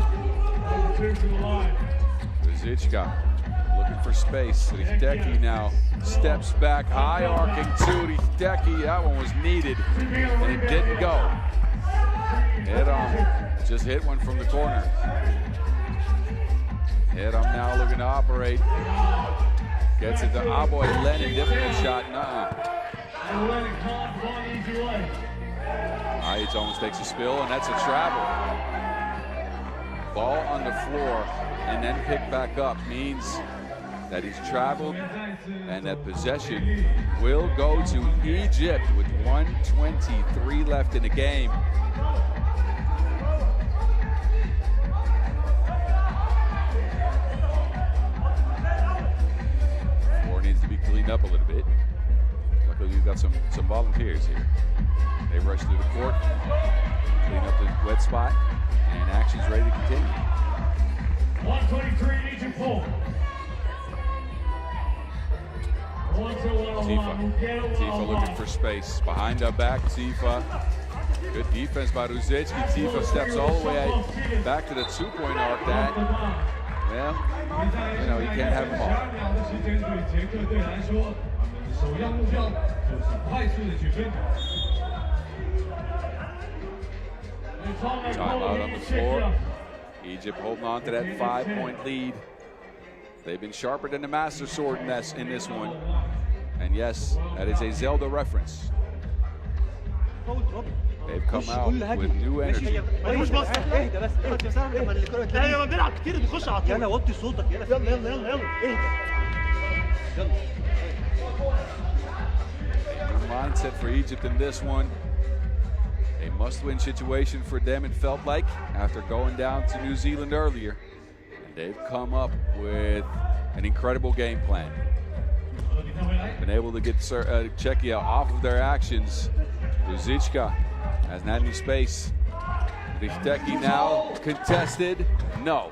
Zichka looking for space. Hideki now steps back, high arcing to Hideki. That one was needed, and it didn't go. Head on, just hit one from the corner. Head on now looking to operate. Gets it to Aboy Lenin, difficult shot, It almost takes a spill, and that's a travel. Ball on the floor and then picked back up means that he's traveled and that possession will go to Egypt with 1:23 left in the game. Floor needs to be cleaned up a little bit. Luckily we've got some volunteers here. They rush through the court, clean up the wet spot, and action's ready to continue. 123 Egypt ball. Tifa looking for space. Behind the back, Tifa. Good defense by Ruzicki. Tifa steps all the way back to the 2-point arc. That, well, you know, you can't have them all. Time out on the floor. Egypt holding on to that 5-point lead. They've been sharper than the Master Sword in this one. And yes, that is a Zelda reference. They've come out with new energy. ملوش بص اهدى بس اهدى بس لما الكره تجي ايوه بنلعب كتير بيخش على طول يلا وطي صوتك يلا يلا يلا يلا اهدى يلا Mindset for Egypt in this one. A must-win situation for them, it felt like, after going down to New Zealand earlier. And they've come up with an incredible game plan. Been able to get Czechia off of their actions. Ruzicka hasn't had any space. Richteki now contested. No.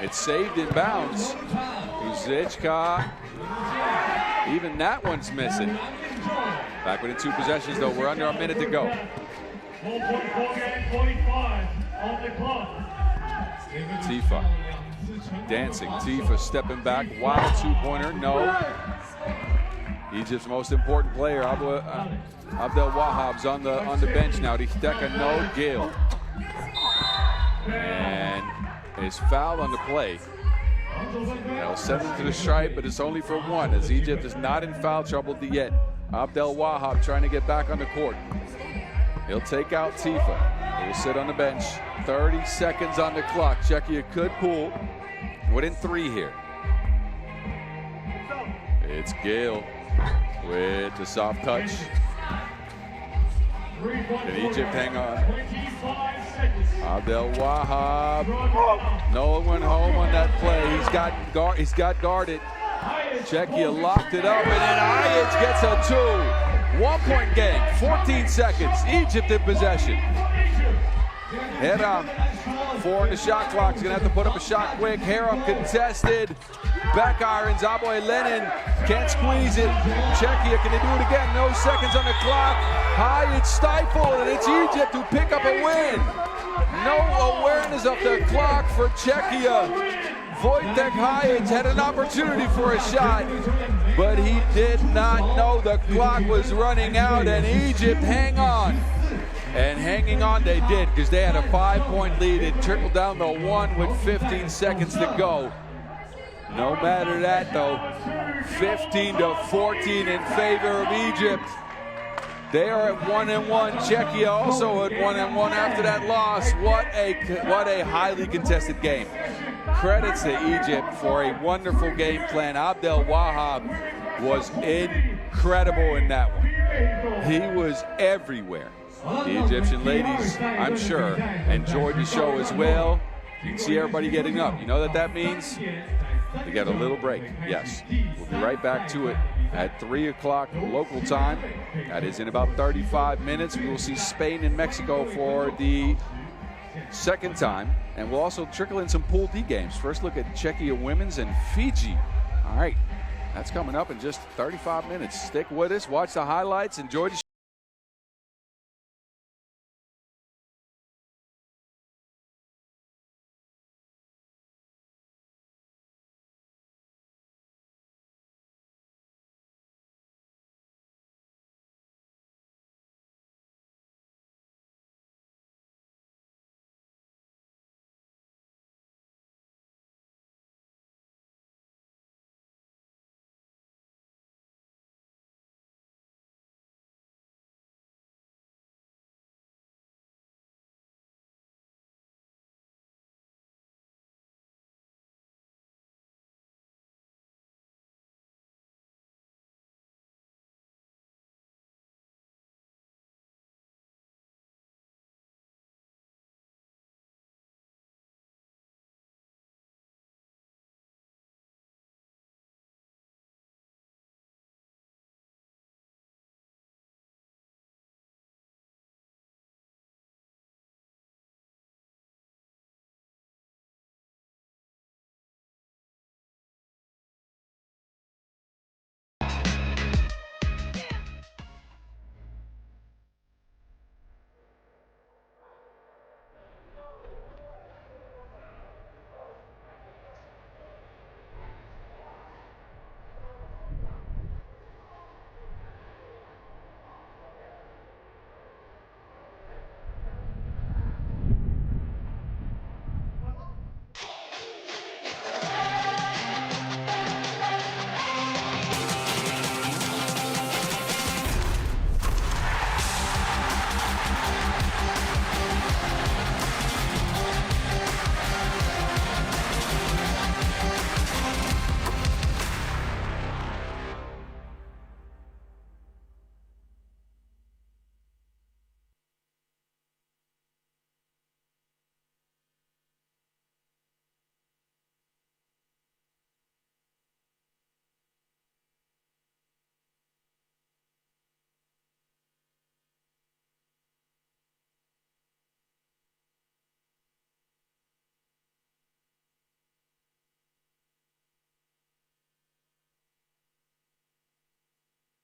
It's saved in bounds. Ruzicka, even that one's missing. Back within 2 possessions, though. We're under a minute to go. 1.4 game, 45 on the clock. Tifa dancing. Tifa stepping back. Wild 2-pointer. No. Egypt's most important player, Abdel Wahab's on the bench now. Richteki, no. Gil. And is fouled on the play. They'll send him to the stripe, but it's only for 1, as Egypt is not in foul trouble yet. Abdel Wahab trying to get back on the court. He'll take out Tifa. He will sit on the bench. 30 seconds on the clock. Czechia could pull within 3 here. It's Gil with the soft touch. Can Egypt hang on? Abdel Wahab. No one home on that play. He's got guarded. Czechia locked it up, and then Ajic gets a 2. 1-point game, 14 seconds. Egypt in possession. Heram, 4 in the shot clock. He's gonna have to put up a shot quick. Heram contested. Back irons. Aboy Lenin can't squeeze it. Czechia, can they do it again? No seconds on the clock. Ajic stifled, and it's Egypt who pick up a win. No awareness of the clock for Czechia. Wojtek Ajic had an opportunity for a shot, but he did not know the clock was running out, and Egypt hang on. And hanging on they did, because they had a 5-point lead. It trickled down to 1 with 15 seconds to go. No matter that, though, 15-14 in favor of Egypt. They are at 1-1. Czechia also at 1-1 after that loss. What a highly contested game. Credits to Egypt for a wonderful game plan. Abdel Wahab was incredible in that one. He was everywhere. The Egyptian ladies, I'm sure, enjoyed the show as well. You can see everybody getting up. You know what that means? They get a little break. Yes. We'll be right back to it at 3 o'clock local time. That is in about 35 minutes. We will see Spain and Mexico for the 2nd time. And we'll also trickle in some Pool D games. First look at Czechia women's and Fiji. All right. That's coming up in just 35 minutes. Stick with us. Watch the highlights. Enjoy the show.